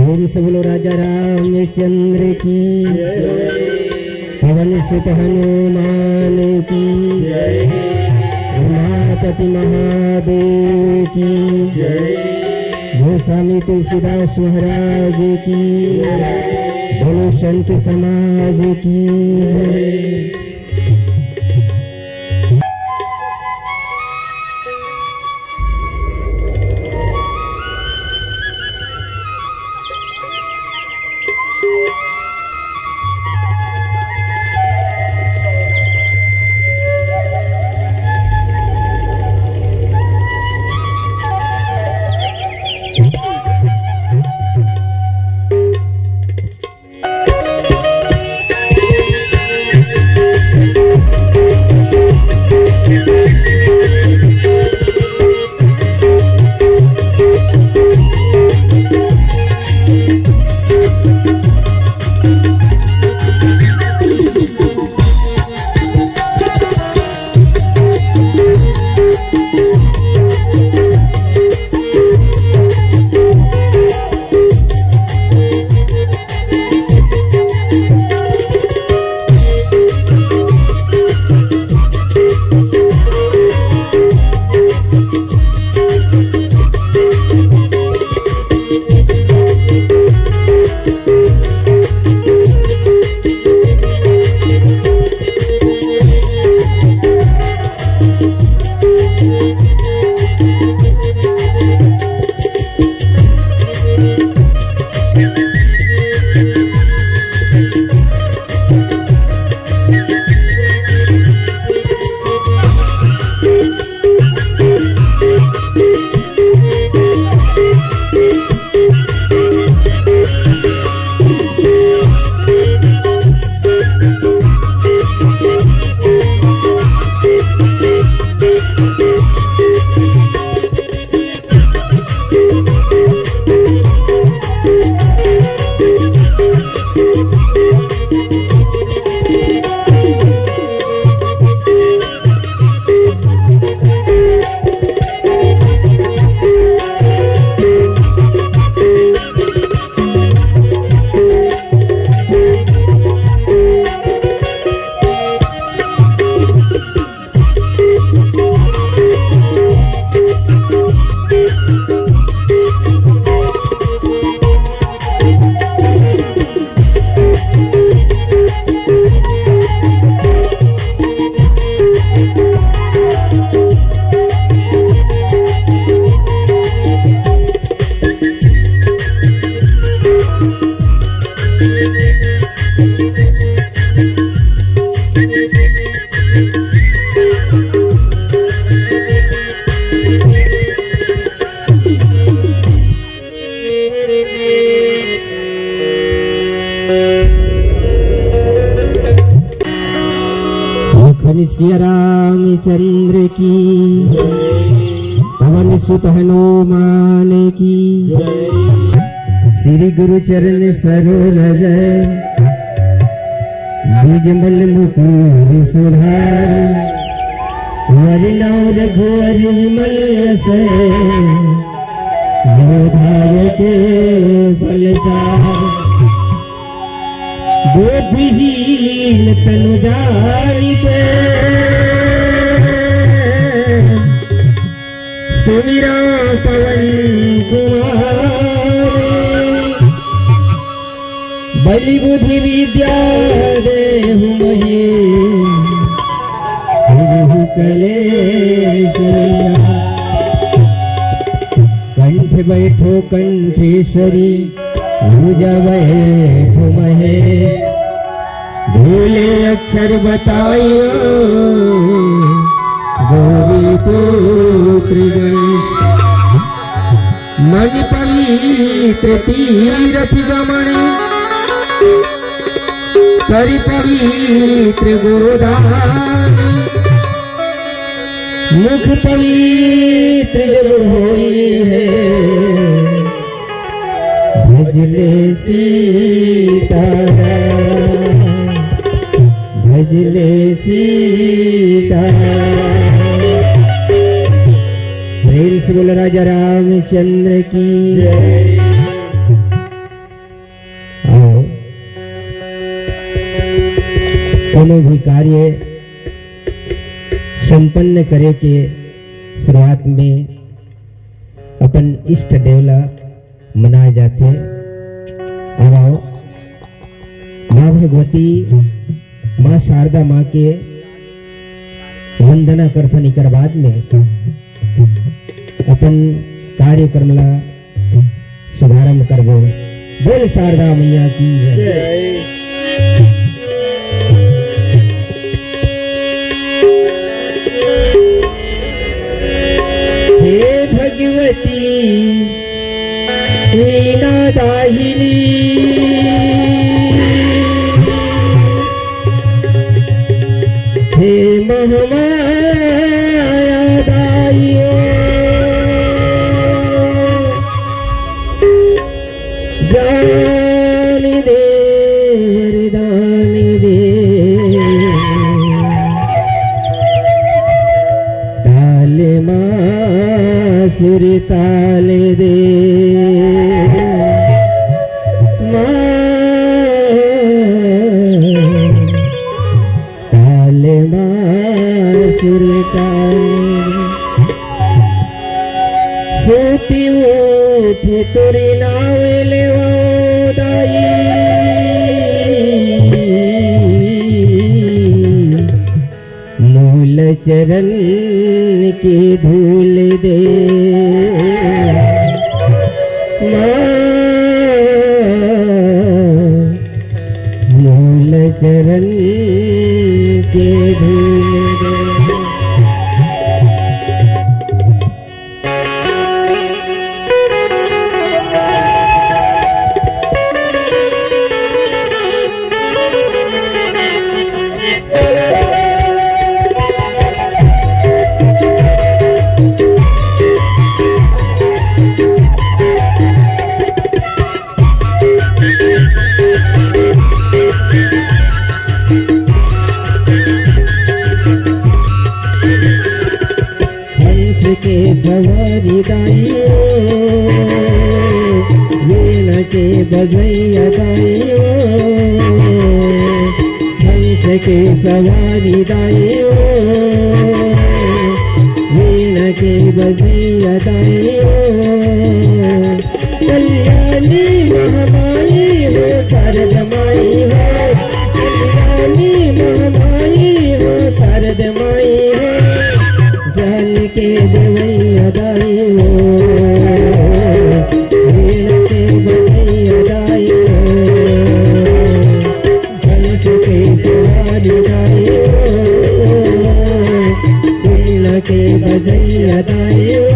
प्रेम से बोलो राजा रामचंद्र की पवन सुत हनुमान की उमापति महादेव की गोस्वामी तुलसीदास महाराज की बोलो संत समाज की जय। श्री रामचंद्र की पवन सुत हनुमान की श्री गुरु चरण सरोज द्विजमल मुकुर सुधार वरिनाम रघुवर विमल से के फलचार गोपीहीन तनु जानिके सुमिरा पवन कुमार बलि बुद्धि विद्या देहु महे कलेश्वरिया कंठ बैठो कंठेश्वरी भुजा बैठो महेश भूले अक्षर बताइयो गौरी पुत्र गणेश मन पवित्र तीरथ गमन करि पवित्र गोदान मुख पवित्र जब होई है भजले सीताराम भजले सीताराम। प्रेम से बोल राजा रामचंद्र की। कोनो भी कार्य संपन्न करे के शुरुआत में अपन इष्ट देवला मनाए जाते। अब आओ माँ भगवती माँ शारदा माँ के वंदना करथनी कर बाद में अपन कार्यक्रम ला शुभारंभ करबो। बोल शारदा मैया की जय। हे भगवती वीणा दाहिनी हे महामाया दाइयो जान दे वरदान दे ताल माँ सुर ताल दे सोती उठी तोरी नाव लेवाओ दाई मूल चरण की धूल दे माँ मूल चरण के धूल दे। के सवारी दाइयो वीणा के बजैया दाइयो हंस के सवारी दाइयो वीणा के बजैया दाइयो कल्याणी महामाई हो शारद माई हो कल्याणी महामाई हो शारद माई हो जान के देवैया दाइयो वीणा के बजैया दाइयो हंस के सवारी दाइयो वीणा के बजैया दाइयो।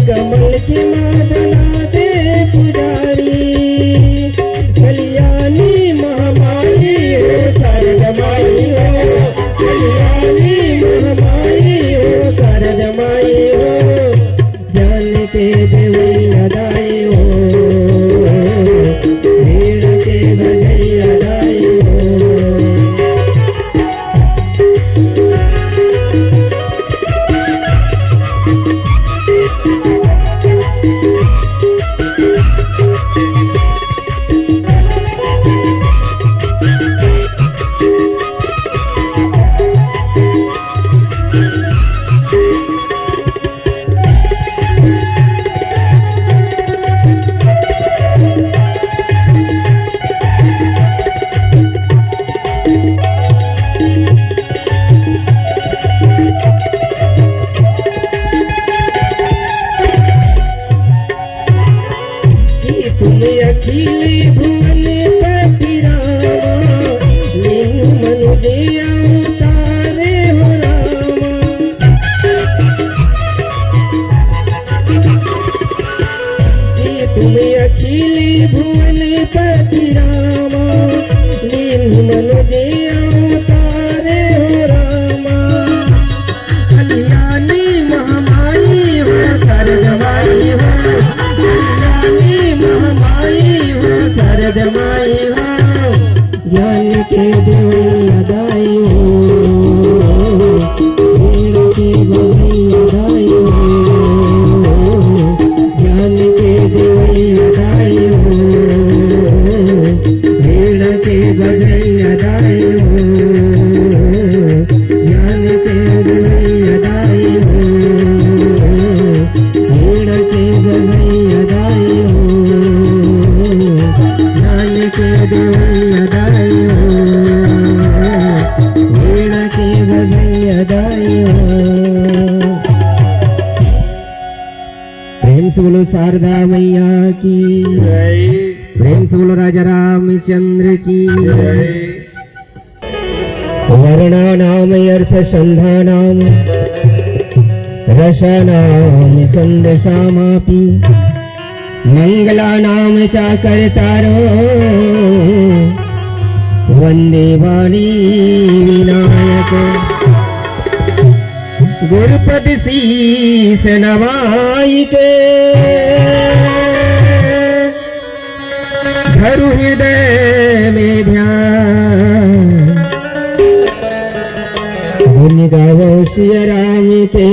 कमल की माँ बना दे पुजारी कल्याणी महामाई हो शारद माई हो कल्याणी महामाई हो शारद माई हो जान के देवैया दाई हो वीणा के बजैया दाई हो। फलदायी हो। प्रेम से बोलो शारदा मैया की जय। प्रेम से बोलो राजा रामचंद्र की जय। वर्णानाम अर्थ संधानाम रसानाम संदशामापि मंगलानाम चाकर्तारो वंदे वाणी विनायक। गुरुपद शीस नवाई के धरु हृदय में ध्यान। गुण गावो सिया राम के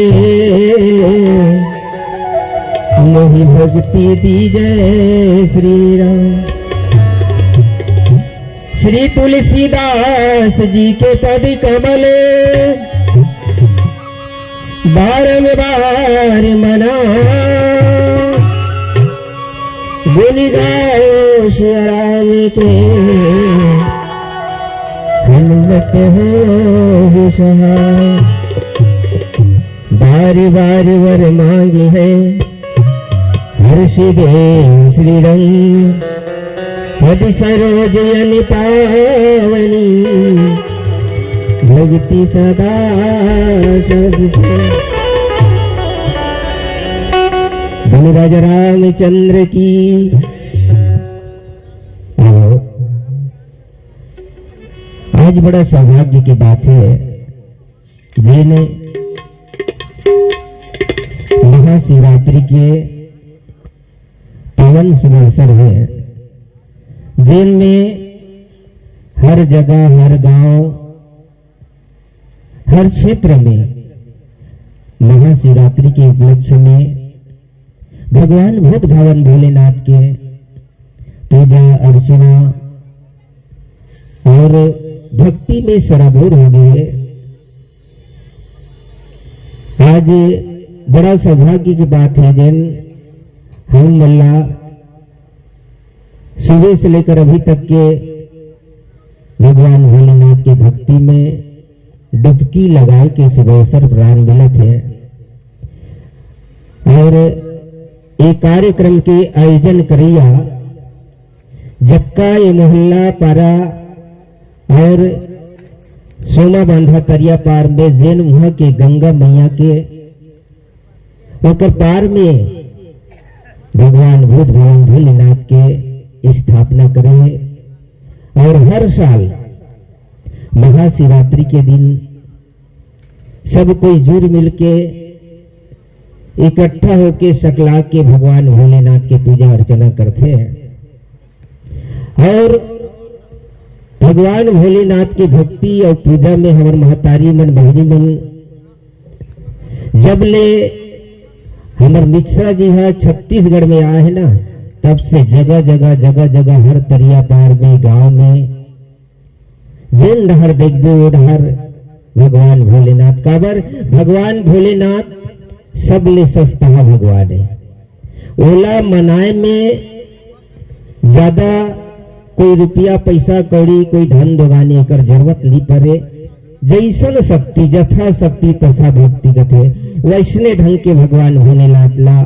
मोहि भक्ति दीजय श्री राम। श्री तुलसीदास जी के पद कमल बारंबार मना। गुण गाओ श्री राम के हनुमत हो सहाय। बार बार वर मांगी है हर्ष देव श्री रंग। पद सरोज अन पावनी भक्ति सदा बोलो राजा रामचंद्र की। आज बड़ा सौभाग्य की बात है जिन्हें महाशिवरात्रि के पावन शुभ अवसर है जिनमें हर जगह हर गांव हर क्षेत्र में महाशिवरात्रि के उपलक्ष्य में भगवान भूत भवन भोलेनाथ के पूजा अर्चना और भक्ति में सराबोर हो गए। आज बड़ा सौभाग्य की बात है जिन हम मल्ला सुबह से लेकर अभी तक के भगवान भोलेनाथ की भक्ति में डुबकी लगाए के शुभ अवसर प्रदान मिलत है। और एक कार्यक्रम के आयोजन करिया जक्का ये मोहल्ला पारा और सोमा बांधा तरिया पार में जैन मुहा के गंगा मैया के ऊपर पार में भगवान भूत भवन भोलेनाथ के स्थापना करे। और हर साल महाशिवरात्रि के दिन सब कोई जुड़ मिलके इकट्ठा होके सकला के भगवान भोलेनाथ की पूजा अर्चना करते हैं। और भगवान भोलेनाथ की भक्ति और पूजा में हमारे महतारी मन बहनी मन जब ले हमारे मिश्रा जी है छत्तीसगढ़ में आए हैं ना तब से जगह जगह जगह जगह हर तरिया पार में गांव में जिन डहर देखो डहर भगवान भोलेनाथ काबर भगवान भोलेनाथ सब ले सस्ता भगवान है। ओला मनाए में ज्यादा कोई रुपया पैसा कौड़ी कोई धन दोगाने कर जरूरत नहीं पड़े। जैसन शक्ति जथा शक्ति तथा भक्ति कथे वैसने ढंग के भगवान भोलेनाथ ला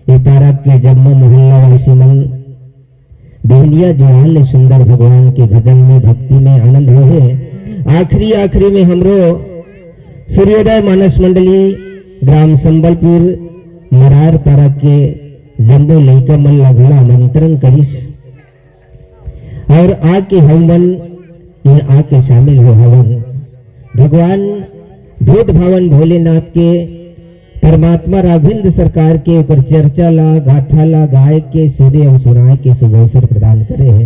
ये तारा के जम्मू मोहल्ला वासी मन बेलिया जुड़ाल सुंदर भगवान के भजन में भक्ति में आनंद हो है। आखिरी में हमरो सूर्योदय मानस मंडली ग्राम संबलपुर मरार पारा के जम्बो लैका मन लगला आमंत्रण करिस और आके हवन आके शामिल हो हवन भगवान भूत भवन भोलेनाथ के परमात्मा राघवेंद्र सरकार के ऊपर चर्चा ला गाथा ला गाय के सुने और सुनाए के शुभ अवसर प्रदान करे है।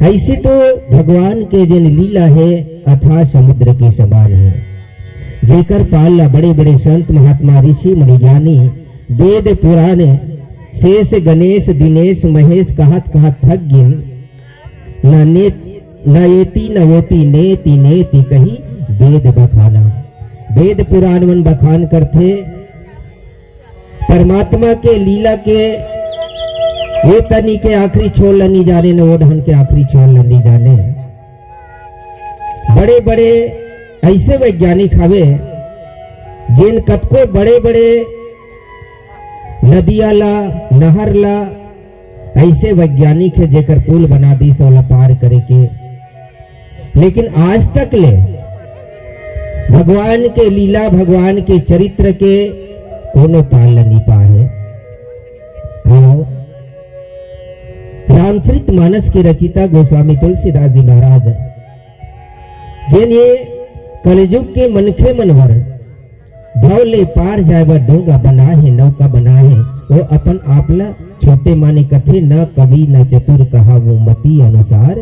ऐसे तो भगवान के जिन लीला है अथाह समुद्र के समान है जेकर पाल बड़े बड़े संत महात्मा ऋषि मुनि ज्ञानी वेद पुराण शेष गणेश दिनेश महेश कहत कहत थक गिन न येती न होती नेति नेति कही वेद बखाना। वेद पुराण मन बखान करते परमात्मा के लीला के ये तनी के आखिरी छोड़ लनी जाने न वो ढंग के आखिरी छोड़ लनी जाने। बड़े बड़े ऐसे वैज्ञानिक हवे जिन कतको बड़े बड़े नदिया ला नहर ला ऐसे वैज्ञानिक है जेकर पुल बना दी सोला पार करे के, लेकिन आज तक ले भगवान के लीला भगवान के चरित्र के कोनो पाल नहीं पाए। रामचरित मानस के रचिता गोस्वामी तुलसीदास जी महाराज जिन ये कलयुग के मनखे मनवर भाव ले पार जाए बर डोंगा बना है नौका बना है, वो अपन आपला छोटे माने कथे न कवि न चतुर कहा वो मति अनुसार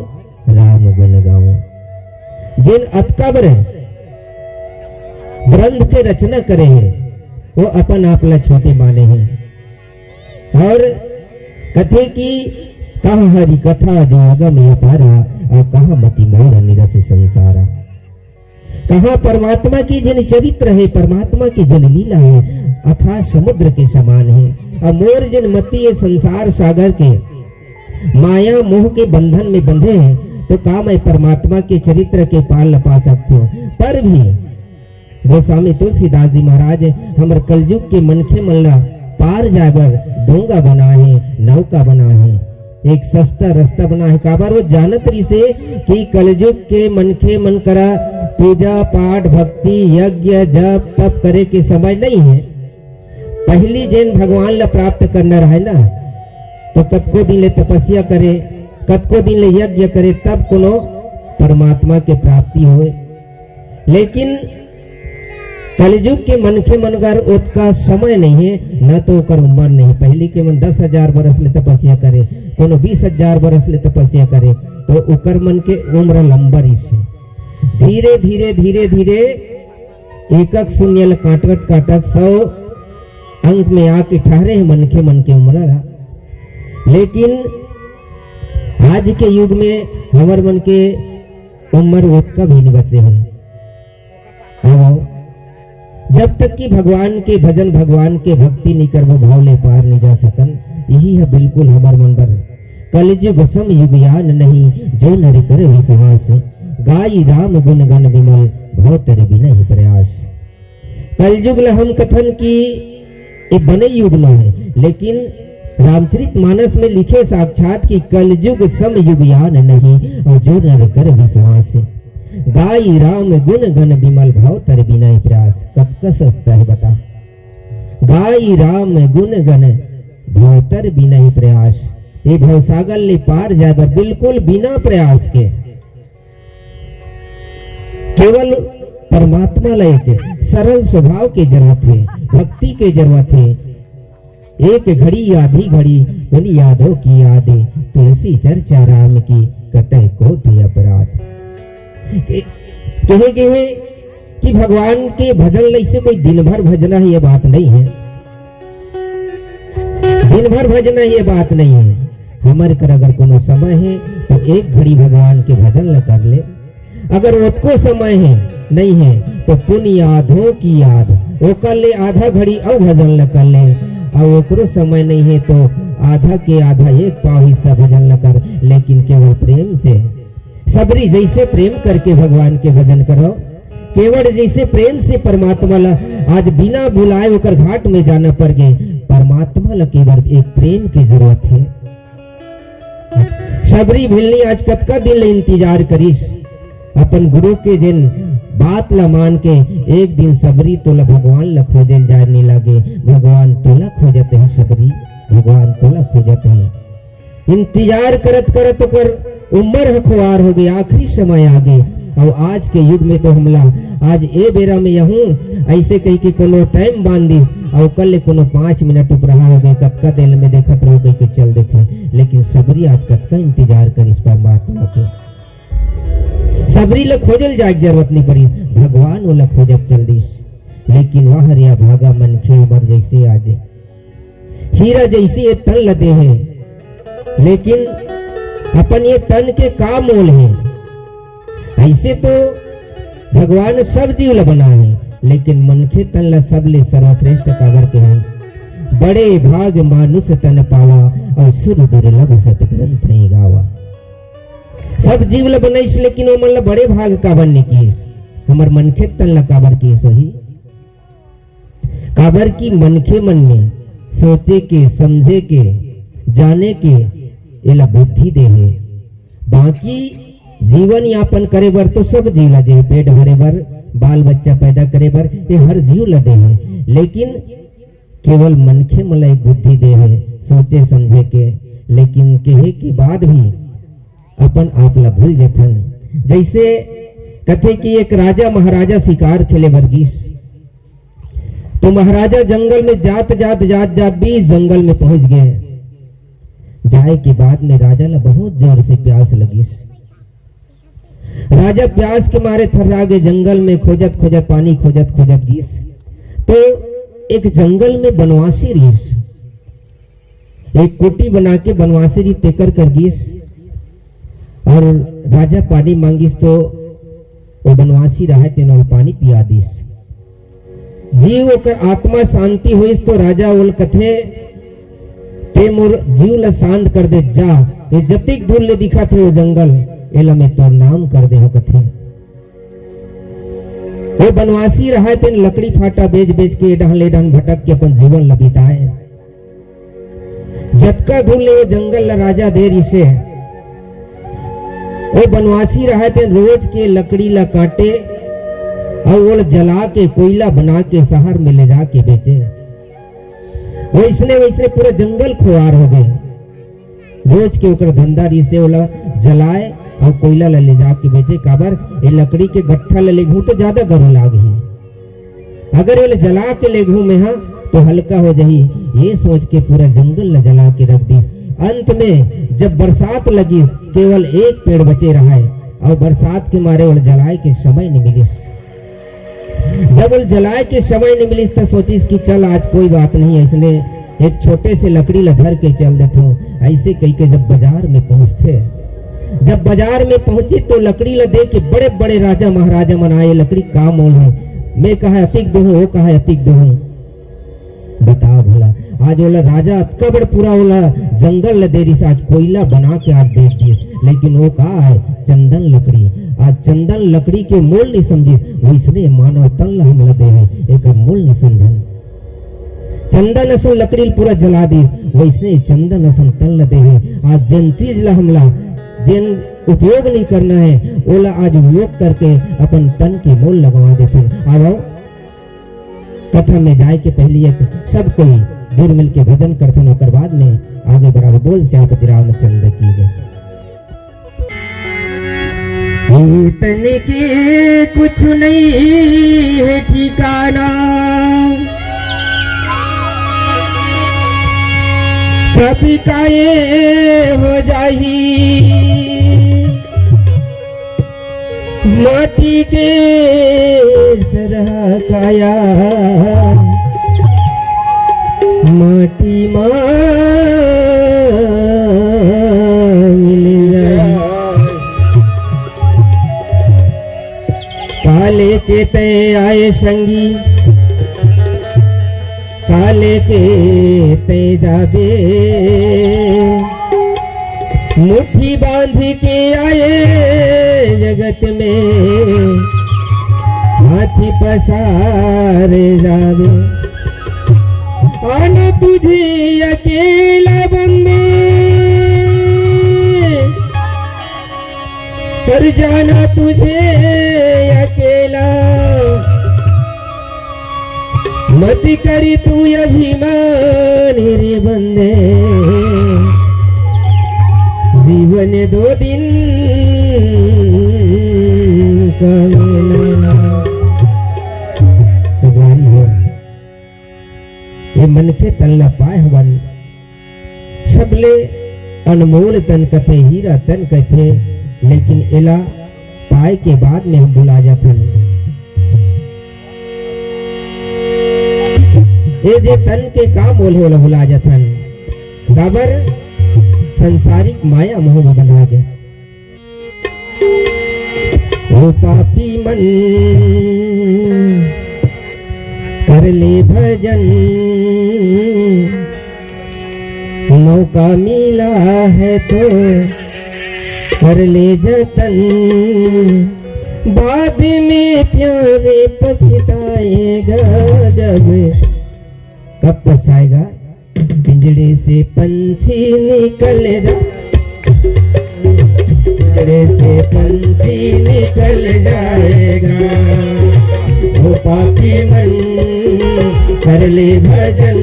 राम गुण गाऊं। जिन अतकाबर ग्रंथ के रचना करे हैं वो अपन आपला छोटे माने हैं और कथे की कहा हरि कथा जो अगम अपारा और कहा मति मोर निरस संसारा। कहा परमात्मा की जन चरित्र है, परमात्मा की जन लीला है अथाह समुद्र के समान है, और मोर जन मति ये संसार सागर के माया मोह के बंधन में बंधे हैं, तो का मैं परमात्मा के चरित्र के पाल न पा सकती हूँ। पर भी गोस्वामी तुलसीदास जी महाराज हमर कलयुग के मनखे मनला पार जाकर डोंगा बना है नौका बना है, एक सस्ता रास्ता बना है। काबर वो जानत रही से कि कलयुग के मनखे मन करा पूजा पाठ भक्ति यज्ञ जप तप करे के समय नहीं है। पहली जैन भगवान ला प्राप्त करना रहे ना तो कतको दिन ले तपस्या करे कतको दिन ले यज्ञ करे तब कोनो परमात्मा के प्राप्ति होए। लेकिन कलयुग के मनखे मनगर उसका समय नहीं है न तो ओकर उम्र नहीं। पहली के मन 10,000 बरस ले तपस्या करे कोनो 20,000 बरस ले तपस्या करे तो ओकर मन के उम्र लंबा रही। धीरे धीरे धीरे धीरे एक एक शून्य ल काटवट काटत 100 अंक में आके ठहरे है मनखे मन के उम्र। लेकिन आज के युग में हमार मन के उम्र उसका भी नहीं बचे है। जब तक कि भगवान के भजन भगवान के भक्ति नहीं करबो भाव ले पार नहीं जा सकन। यही है बिल्कुल हमार मन पर कलयुग सम युग यान नहीं जो नर कर विश्वास, गाई राम गुण गण विमल भव तर बिना ही प्रयास। कलयुग ला हम कथन की ये बने युग न है, लेकिन रामचरित मानस में लिखे साक्षात कि कलयुग सम युग यान नहीं और जो नर कर विश्वास, गाई राम गुण गण विमल भाव तर बिना ही प्रयास। कब का सस्ता है बता, गाई राम गुण गण भाव तर बिना ही प्रयास। ये भवसागर ले पार जाए बर बिल्कुल बिना प्रयास के केवल परमात्मा ला एक सरल स्वभाव की जरूरत है, भक्ति की जरूरत है। एक घड़ी आधी घड़ी उन यादों की यादें तुलसी चर्चा राम की कटे कोटि अपराध। कहे गए कि भगवान के भजन ऐसे कोई दिन भर भजना है ये बात नहीं है, दिन भर भजना ये बात नहीं है। हमारे कर अगर कोनो समय है तो एक घड़ी भगवान के भजन ल कर ले, अगर उसको समय है नहीं है तो पुण्य यादों की याद वो कर ले आधा घड़ी और भजन ल कर ले, और ओकरो समय नहीं है तो आधा के आधा एक पाव हिस्सा भजन ल कर, लेकिन केवल प्रेम से सबरी जैसे प्रेम करके भगवान के भजन करो। केवल जैसे प्रेम से परमात्मा ला आज बिना बुलाए होकर घाट में जाना पड़ गए। परमात्मा ला केवल एक प्रेम की जरूरत है। सबरी भिलनी आज कतका दिन ले इंतजार करीस अपन गुरु के जिन बात ला मान के, एक दिन सबरी तोला भगवान ला खोजल जाने लगे। भगवान तोला खोजते हैं सबरी, भगवान तोला खोजते हैं। इंतजार करत करत पर उम्र हखवार हो गई, आखिरी समय आ गए। और आज के युग में तो हमला आज ए बेरा में यहूं ऐसे कही कि कोनो टाइम बांध दी और कल कोनो 5 मिनट उपरहा हो गए, कतका दिल में देखत रहो गई के चल देते। लेकिन सबरी आज कतका इंतजार करिस परमात्मा के। सबरी ला खोजल जाए जरूरत नहीं पड़ी, भगवान वो ला खोजत चल दिस। लेकिन वह रिया भागा मन खे उमर जैसे आज हीरा जैसी ये तन लदे हैं, लेकिन अपन ये तन के का मोल है। ऐसे तो भगवान सब जीव ला बना है, लेकिन मनखे तन ला सब ले सर्वश्रेष्ठ काबर के है। बड़े भाग मानुष तन पावा और सुर दुर्लभ सत ग्रंथ ही गावा। सब जीव ला बनाइस, लेकिन वो मन ला बड़े भाग काबर ने कीस। हमार मनखे तन काबर की सोही, काबर की मनखे मन में सोचे के समझे के जाने के एला बुद्धि दे है। बाकी जीवन यापन करे बर तो सब जीव ला दे, पेट भरे बर, बाल बच्चा पैदा करे बर, ये हर जीव ला दे है। लेकिन केवल मनखे मन ला एक बुद्धि दे है सोचे समझे के, लेकिन कहे के बाद भी अपन आप ला भूल जथन। जैसे कथे कि एक राजा महाराजा शिकार खेले बर गिस, तो महाराजा जंगल में जात जात जात जात भी जंगल में पहुंच गए। जाए के बाद में राजा ला बहुत जोर से प्यास लगिस। राजा प्यास के मारे थर्रा गए, जंगल में खोजत खोजत पानी खोजत खोजत गिस। तो एक जंगल में बनवासी रिस, एक कुटी बना के बनवासी री तेकर कर गिस, और राजा पानी मांगिस तो वो बनवासी रहा तेनो पानी पिया दिस। जीव ओकर आत्मा शांति हुई तो राजा बोल कथे ते मोर जीव ला शांत कर दे, जा ये जतिक दूर ले दिखा थे वो जंगल एला में तो नाम कर दे हो कथे। वो बनवासी रहा तेन लकड़ी फाटा बेच बेच के डहले डहन भटक के अपन जीवन ला बिताए। जतका दूर ले वो जंगल ला राजा दे रिसे, वो बनवासी रहा तेन रोज के लकड़ी ला काटे और वो जला के कोयला बना के शहर में ले जाके बेचे। वैसने वैसने पूरा जंगल खुआर हो गए। रोज के ओकर धंधा से ओला जलाए और कोयला ला ले जाके बेचे। काबर ये लकड़ी के गट्ठा ले लेगू तो ज्यादा गर्म लागी, अगर ये जला के लेगू में हा तो हल्का हो जाही, ये सोच के पूरा जंगल ला जला के रख दी। अंत में जब बरसात लगी केवल एक पेड़ बचे रहा है, और बरसात के मारे वो जलाए के समय नहीं मिलिस। जब वो जलाए के समय नहीं मिलिस तो सोचिस कि चल आज कोई बात नहीं, ऐसने एक छोटे से लकड़ी ला धर के चल देता हूँ। ऐसे कही के जब बाजार में पहुंचते, जब बाजार में पहुंचे तो लकड़ी ला देख के बड़े बड़े राजा महाराजा मन आए, लकड़ी का मोल है, मैं कहा अतिक दो, वो कहा अतिक दो। बताओ भला आज वाला राजा अतका बड़ पूरा वाला जंगल ला दे रही, आज कोयला बना के आज बेच दिए, लेकिन वो कहा है चंदन लकड़ी। आज चंदन लकड़ी के मोल नहीं समझे, वैसने मानव तन हमला दे है एक मोल नहीं समझन। चंदन असन लकड़ी पूरा जला दी, वैसने चंदन असन तन दे है। आज जिन चीज ला हमला जिन उपयोग नहीं करना है ओला आज उपयोग करके अपन तन के मोल लगवा देते। आओ कथा में जाए के पहले एक सब कोई जुड़ मिल के भजन करते हैं, और बाद में आगे बढ़ा बोल श्यामपति रामचंद्र की जय। तन के कुछ नहीं है ठिकाना, कभी काये हो जाही, माटी के सरहा काया माटी मां मिल जाए। काले के तय आए संगी, काले के तय जाबे, मुट्ठी बांध के आए जगत में, हाथी पसारे जावे। आना तुझे अकेला बंदे, कर जाना तुझे अकेला, मत करी तू अभिमान रे बंदे, जीवन दो दिन का मेला। सुभान हो ये मन के तल्ला पाए हवन, सबले अनमोल तन कथे हीरा तन कथे, लेकिन एला पाए के बाद में हम बुला जाथन। ये जे तन के का मोल होला भुला जाथन, काबर संसारिक माया मोह में बना गए। ओ पापी मन कर ले भजन, मौका मिला है तो कर ले जतन, बाद में प्यारे पछताएगा जब। कब पछताएगा? पिंजड़े से पंछी निकल पिंजड़े से पंछी निकल जाएगा। वो पापी मन कर ले भजन,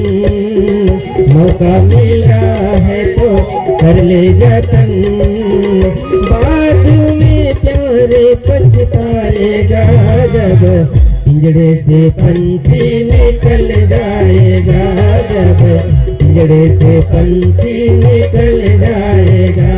मौका मिला है तो कर ले जतन। बाद में प्यारे पछताएगा जब, पिंजड़े से पंछी निकल जाएगा जब, पिंजड़े से पंछी निकल जाएगा।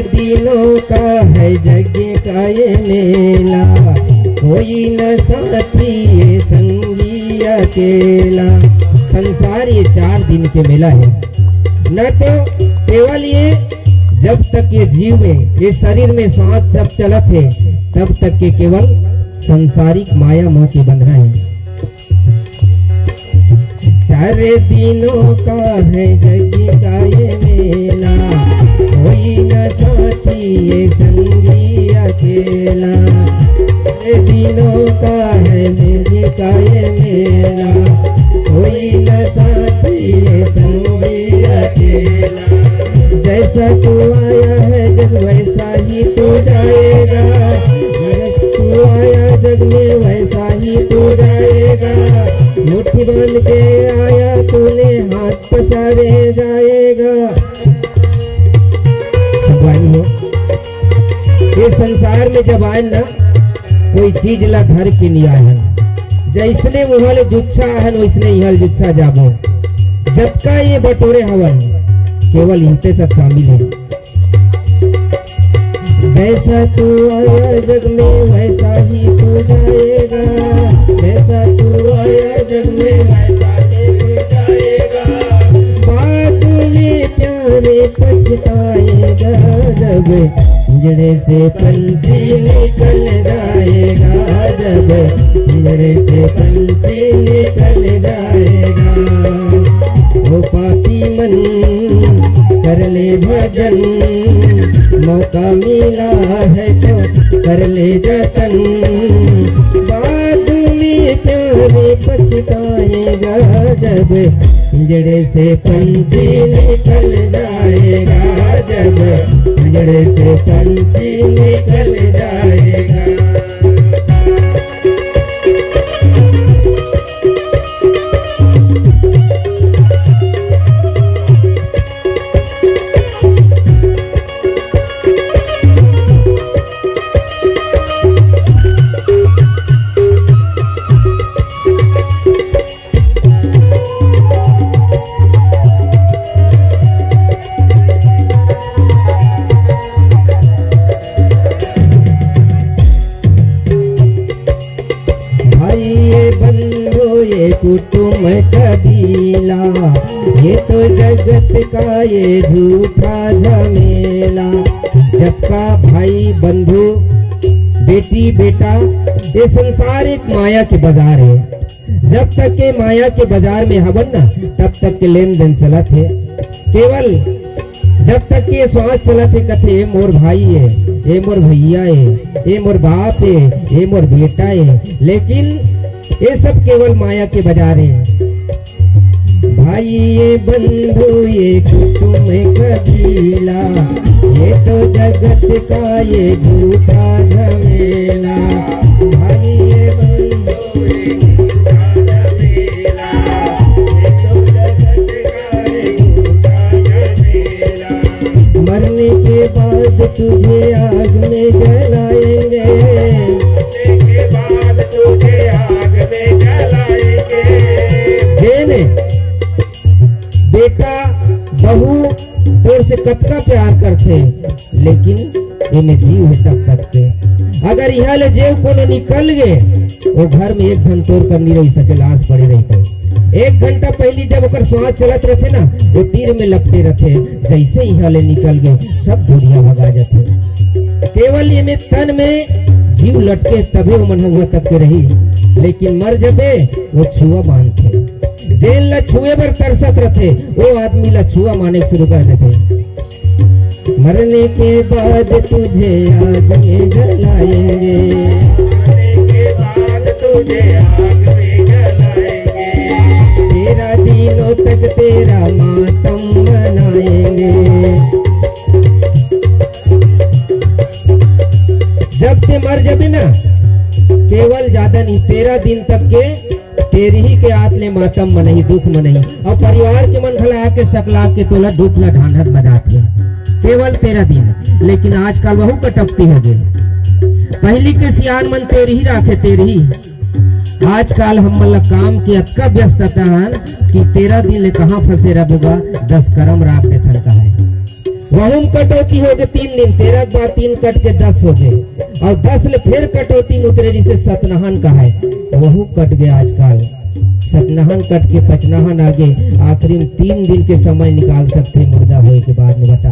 दिनों का है यज्ञ का ये मेला, कोई न साथी ये संगी अकेला। संसार ये 4 दिन के मेला है, न तो केवल ये जब तक ये जीव में, ये शरीर में सांस जब चलत है तब तक के केवल संसारिक माया मोह के बंधना है। 4 दिनों का है यज्ञ का ये मेला, कोई न साथी ये संगी अकेला। 4 दिनों का है यज्ञ का ये मेला, कोई न साथी ये संगी अकेला। जैसा तू आया है जग वैसा ही तू जाएगा, तू आया जग में वैसा ही तू जाएगा। मुट्ठी बांध के आया तूने हाथ पसारे जाएगा। हो ये संसार में जब आए ना, कोई चीज ला घर के नहीं आए हैं। जैसने मुहल जुच्छा हन वैसने इहल जुच्छा जाबो। जब का ये बटोरे हवन केवल इनते तक शामिल है। जैसा तू आया जग में वैसा ही तू जाएगा, जैसा तू आया जग में वैसा ही जाएगा। बाद में प्यारे पछताएगा जब, पिंजड़े से पंछी निकल जाएगा जब, पिंजड़े से पंछी निकल जाएगा। वो पापी मन कर ले भजन, मौका मिला है तो कर ले जतन। बाद में प्यारे पछताएगा जब, पिंजड़े से पंछी निकल जाएगा जब, पिंजड़े से पंछी निकल जाएगा। कुटुंब कबीला, ये तो जगत का ये झूठा झमेला। जब का भाई बंधु बेटी बेटा, ये संसार एक माया के बाजार है। जब तक के माया के बाजार में हवन ना, तब तक के लेन देन चलत है। केवल जब तक के श्वास चलत है कथे मोर भाई है, ये मोर भैया है, ये मोर बाप है, ये मोर बेटा है। लेकिन ये सब केवल माया के बाजार है। भाई ये बंधु ये कुटुंब कबीला, ये तो जगत का ये झूठा झमेला। भाई ये बंधु ये झूठा झमेला, ये तो जगत का ये झूठा झमेला। मरने के बाद तुझे आग में जलाएंगे, मरने के बाद तुझे आग में जलाएंगे। ने बेटा बहू तोर से कतका प्यार करते, लेकिन इमे जीव है तक तक के अगर यहाँ ले जेव कोनो निकल गए वो घर में एक घंटा तोर कर नहीं रही सके, लाश पड़ी रही थे। 1 घंटा पहली जब ओकर श्वास चलत रहते ना वो तीर में लपटे रहते, जैसे यहाँ ले निकल गए सब दुनिया भगा जाते। केवल ये में तन में जीव लटके तभी वो मन हुआ तक के रही, लेकिन मर जबे वो छुआ मानते, जेल ला छुए पर तरसत रहते, वो आदमी ला छुआ माने शुरू कर देते। मरने के बाद तुझे आग में जलाएंगे, मरने के बाद तुझे आग में जलाएंगे, तेरा दिनों तक तेरा मातम मनाएंगे। जब ते मर जबे ना केवल ज्यादा नहीं 13 दिन तक के तेरी ही के आतले मातम मनही, दुख मनही, और परिवार के मन भला आके सकला के तोला दुख ला ढांढत बजाते केवल 13 दिन। लेकिन आजकल वहू कटपती हो गई, पहली के सियान मन तेरी ही राखे तेरी ही, आजकल हम मन काम की अतका व्यस्तता है कि 13 दिन ले कहाँ फंसे रहोगा, 10 करम राख देथन का है। वहू कटौती हो गए 3 दिन, 13 के बाद 3 कट के 10 हो गए, और 10 ले फिर कटौती उतरे जिसे सतनहन का है, वहू कट गया। आजकल सतनहन कट के पचनहन आगे, आखिरी में 3 दिन के समय निकाल सकते मुर्दा होए के बाद में। बता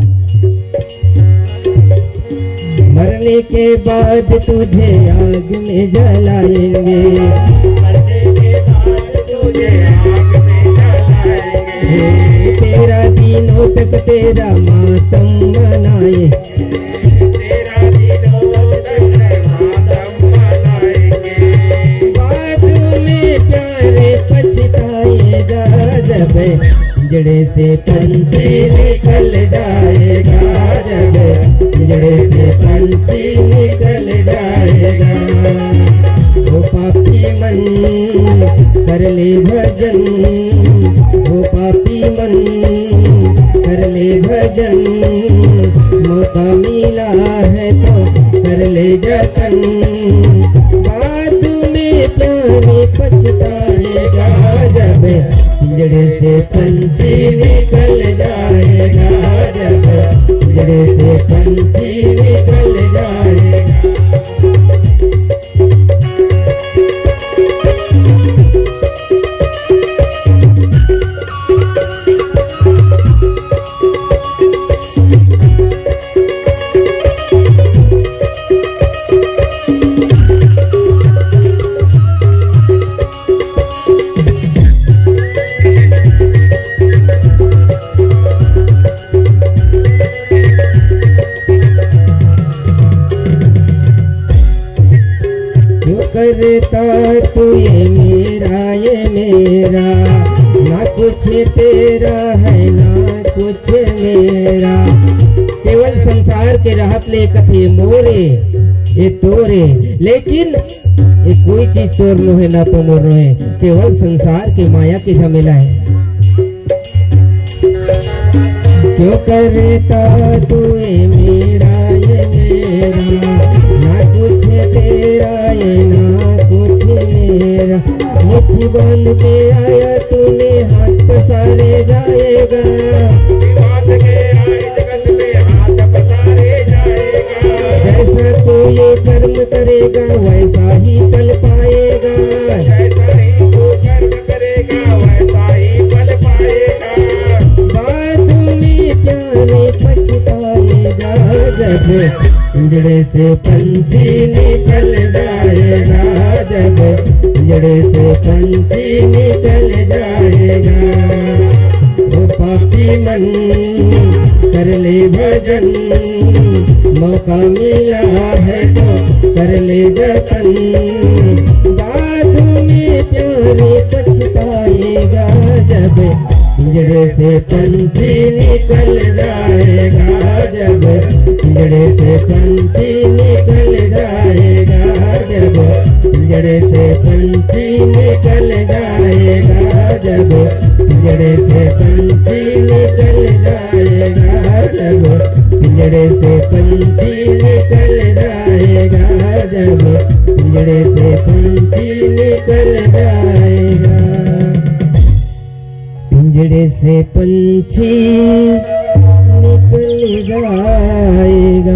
मरने के बाद तुझे आग में जलाएंगे, मरने के बाद तुझे आग में जलाएंगे, तेरा दिनों तक तेरा मातम मनाए, तेरा दिनों तक मातम मनाएंगे, बाद में प्यारे पछताएगा जब पिंजड़े से पंछी निकल जाएगा, जब पिंजड़े से पंछी निकल जाएगा। वो पापी मन कर ले भजन, वो पापी मन कर ले भजन, मौका मिला है तो कर ले जतन, बाद में प्यारे पछताएगा जब पिंजड़े से पंछी निकल जाएगा, जब पिंजड़े से पंछी निकल जाएगा। करता तू ये मेरा, ना कुछ तेरा है ना कुछ मेरा, केवल संसार के राहत ले कथे मोरे ये तोरे, लेकिन ये कोई चीज तोर नो है ना तो मोर नो है, केवल संसार के माया के झमेला है। क्यों करता तू ये मेरा, ना कुछ तेरा ये ना कुछ मेरा, मुट्ठी बांध के आया तूने हाथ पसारे जाएगा, बांध के आए जगत में हाथ पसारे जाएगा, जैसा तू ये कर्म करेगा वैसा ही फल पाएगा, जैसा ही तू कर्म करेगा वैसा ही फल पाएगा, बाद में प्यारे पछताएगा जब पिंजड़े से पंछी निकल जाएगा, जब पिंजड़े से पंछी निकल जाएगा। वो पापी मन कर ले भजन, मौका मिला है तो कर ले जतन, बाद में प्यारे पछताएगा जब पिंजड़े से पंछी निकल जाएगा, जब पिंजड़े से पंछी निकल जाएगा, जब पिंजड़े से पंछी निकल जाएगा, जब पिंजड़े से पंछी निकल जाएगा, जब पिंजड़े से पंछी निकल जाएगा, जब पिंजड़े से पंछी निकल जाएगा। पिंजड़े से पंछी निकल जाएगा।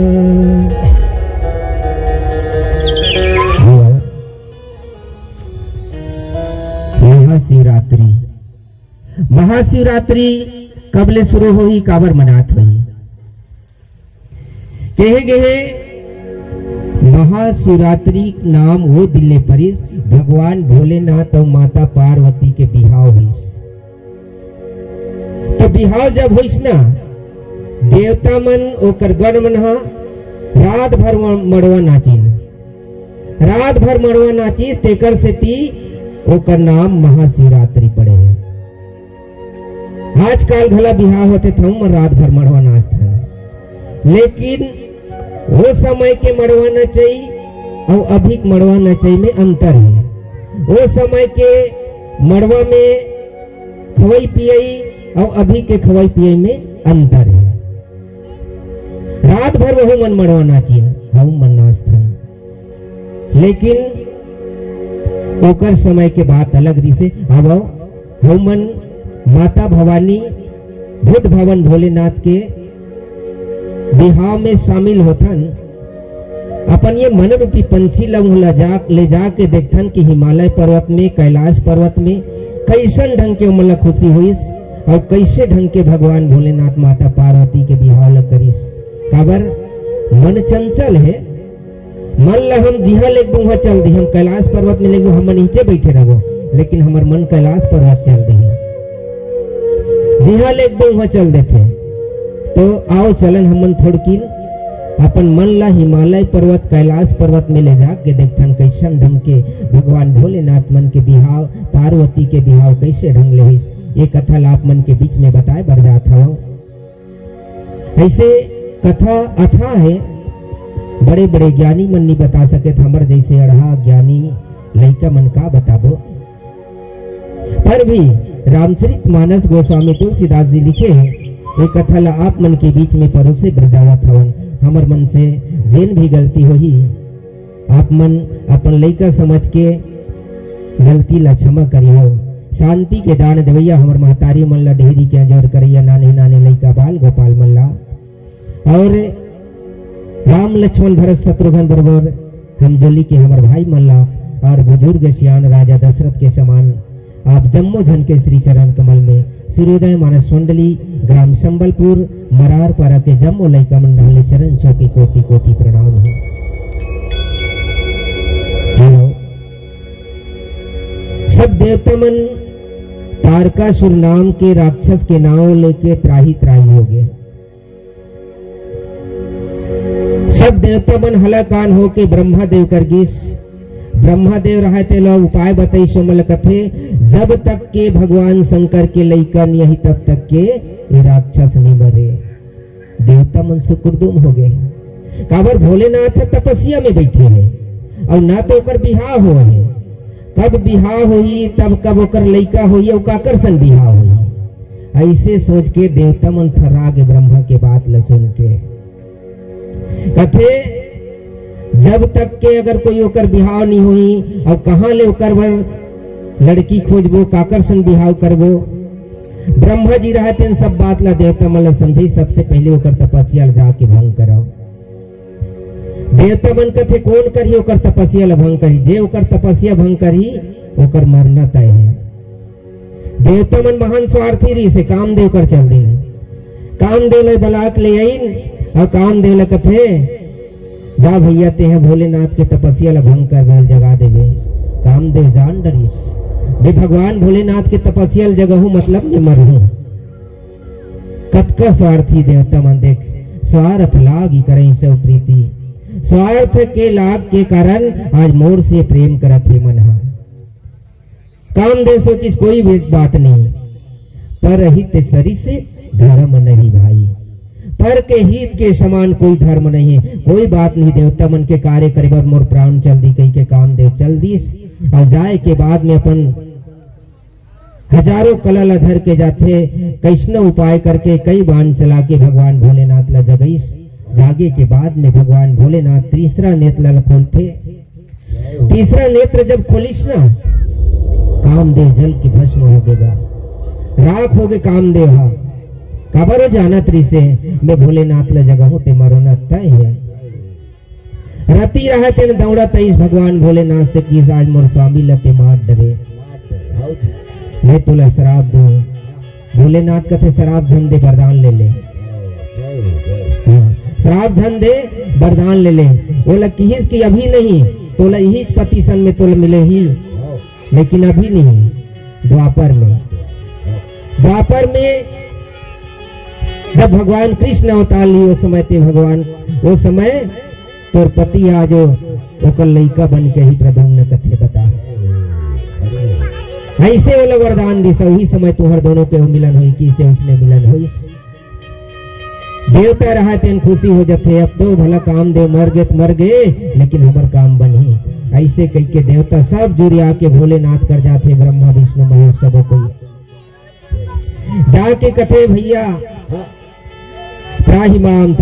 महाशिवरात्रि, महाशिवरात्रि कबले शुरू हुई, काबर मनात हुई। कहे गए महाशिवरात्रि नाम वो दिल्ले परिस भगवान भोलेनाथ और माता पार्वती के बिहाव हुई। तो बिहाव जब हुई ना, देवता मन ओकर गण मन रात भर मड़वा नाचिन, रात भर मड़वा नाचिस, तेकर से ती ओकर नाम महाशिवरात्रि पड़े है। आजकल भला बिहाव होते थे रात भर मड़वा नाचता, लेकिन वो समय के मड़वा नचई और अभी मड़वा नचई में अंतर है। वो समय के मड़वा में खवई पियई और अभी के खवई पियई में अंतर है। रात भर वह मन मड़वा नाचिन, हम मन नाचथन, लेकिन ओकर समय के बात अलग दिसे। अब हम मन माता भवानी बुद्ध भवन भोलेनाथ के बिहाव में शामिल होथन। अपन ये मन रूपी पंछी ले जा के देखथन कि हिमालय पर्वत में, कैलाश पर्वत में कैसन ढंग के उमला खुशी हुई और कैसे ढंग के भगवान भोलेनाथ माता पार्वती के बिहाव ल करिस। काबर मन चंचल है, मन ला हम जिहा लेक वहाँ चल दी, हम कैलाश पर्वत में लेगो हम नीचे बैठे रहो, लेकिन हमार मन कैलाश पर्वत चल दी, जिहा लेक वहाँ चल देते। तो आओ चलन हमन थोड़किन अपन मन ला हिमालय पर्वत कैलाश पर्वत में ले जा के देखथन कैसन ढंग के भगवान भोलेनाथ मन के बिहाव, पार्वती के बिहाव कैसे ढंग ले हुई। ये कथा ला आप मन के बीच में बताए बर जात हूँ। ऐसे कथा अथा है, बड़े बड़े ज्ञानी मन नहीं बता सके, हमर जैसे अढ़ा ज्ञानी लइका मन का बताबो। पर भी रामचरित मानस गोस्वामी तुलसीदास जी लिखे हैं, ये कथा ला आप मन के बीच में परोसे बरजावत हवन। हमर मन से जेन भी गलती होही, आप मन अपन लइका समझ के गलती ला क्षमा करियो। शांति के दान देवैया हमर महतारी मन ला डेहरी के अंजोर करैया नाने नाने लइका बाल गोपाल मन ला, और राम लक्ष्मण भरत शत्रुघ्न बरोबर हम जोली के हमर भाई मन ला, और बुजुर्ग सियान राजा दशरथ के समान आप जम्मो जन के श्री चरण कमल में सूर्योदय मानस मंडली ग्राम संबलपुर मरार पारा के जम्मो लइका मन रहले चरण चौकी कोटि कोटि प्रणाम है। सब देवता मन तारकासुर नाम के राक्षस के नाव लेके त्राही त्राही हो गए। सब देवता मन हलाकान हो के ब्रह्मा देव कर गिस। ब्रह्मा देव रहते लो उपाय बताई सोमल कथे, जब तक के भगवान शंकर के लइका नहीं तब तक के ये राक्षस नहीं मरे। देवता मन सुकुरदुम हो गए। काबर भोलेनाथ तपस्या में बैठे हैं और ना तो ओकर बिहाव हो है। कब बिहाव होई तब कब ओकर लइका होई और काकर सन बिहाव होई। ऐसे सोच के देवता मन थर्रा के ब्रह्मा के बात ल सुन के कथे, जब तक के अगर कोई ओकर बिहाव नहीं हुई और कहाँ ले ओकर बर लड़की खोजबो, काकर सन बिहाव करबो। ब्रह्मा जी रहते सब बात ला देवता मन समझी, सबसे पहले ओकर तपस्या जाके भंग कराओ। देवता मन कथे कौन करी ओकर तपस्या ला भंग करी, जे ओकर तपस्या भंग करी ओकर मरना तय है। देवता मन महान स्वार्थी रही से कामदेव कर चल दिन, कामदेव ले बलाक ले आइन और कामदेव ला कथे जा भैया ते हैं भोलेनाथ के तपस्या ला भंग कर वेल जगा देवे। कामदेव जान डरिस, वे भगवान भोलेनाथ के तपस्या जगहू मतलब ने मरहू। कतका स्वार्थी देवता मन देख, स्वार्थ लाग ही करें सब प्रीति, स्वार्थ के लाग के कारण आज मोर से प्रेम करत हे मन। कामदेव सोचिस कोई बात नहीं, पर हित सरी से धर्म नहीं भाई, पर के हित के समान कोई धर्म नहीं है। कोई बात नहीं, देवता मन के कार्य करे बर मोर प्राण चल दी कही के कामदेव चल दिस और जाए के बाद में अपन हजारों कलल धर के जाते, कैसनो उपाय करके कई बाण चला के भगवान भोलेनाथ ला जगईस। जागे के बाद में भगवान भोलेनाथ तीसरा नेत्र ला खोलते। तीसरा नेत्र जब खोलिस ना, कामदेव जल की भस्म हो गएगा। राख हो गए कामदेव हा काबर जाना त्री से मैं भोलेनाथ ला जगह ते मारो न तय है रति रहा तेन दौड़ा तईस भगवान भोलेनाथ से की आज मोर स्वामी लते मार डरे मैं तुला शराब दू भोलेनाथ कथे शराब धन दे वरदान ले ले शराब धन दे वरदान ले ले बोला किहिस की अभी नहीं तोला यही पति सन में तोला मिले ही लेकिन अभी नहीं द्वापर में जब भगवान कृष्ण अवतार लिए उस समय ते भगवान वो समय तोर पति आज ओकर लइका बन के ही प्रद्युम्न कथे बता ऐसे वो लोग वरदान दी वही समय तुहर दोनों के मिलन हुई कि से उसने मिलन हुई देवता रहा तेन खुशी हो जाते अब तो भला काम दे मर गए लेकिन हमार काम बनी ऐसे कई के देवता सब जुड़ी आके भोलेनाथ कर जाते ब्रह्मा विष्णु महेश सब कोई जाके कथे भैया त्राही माम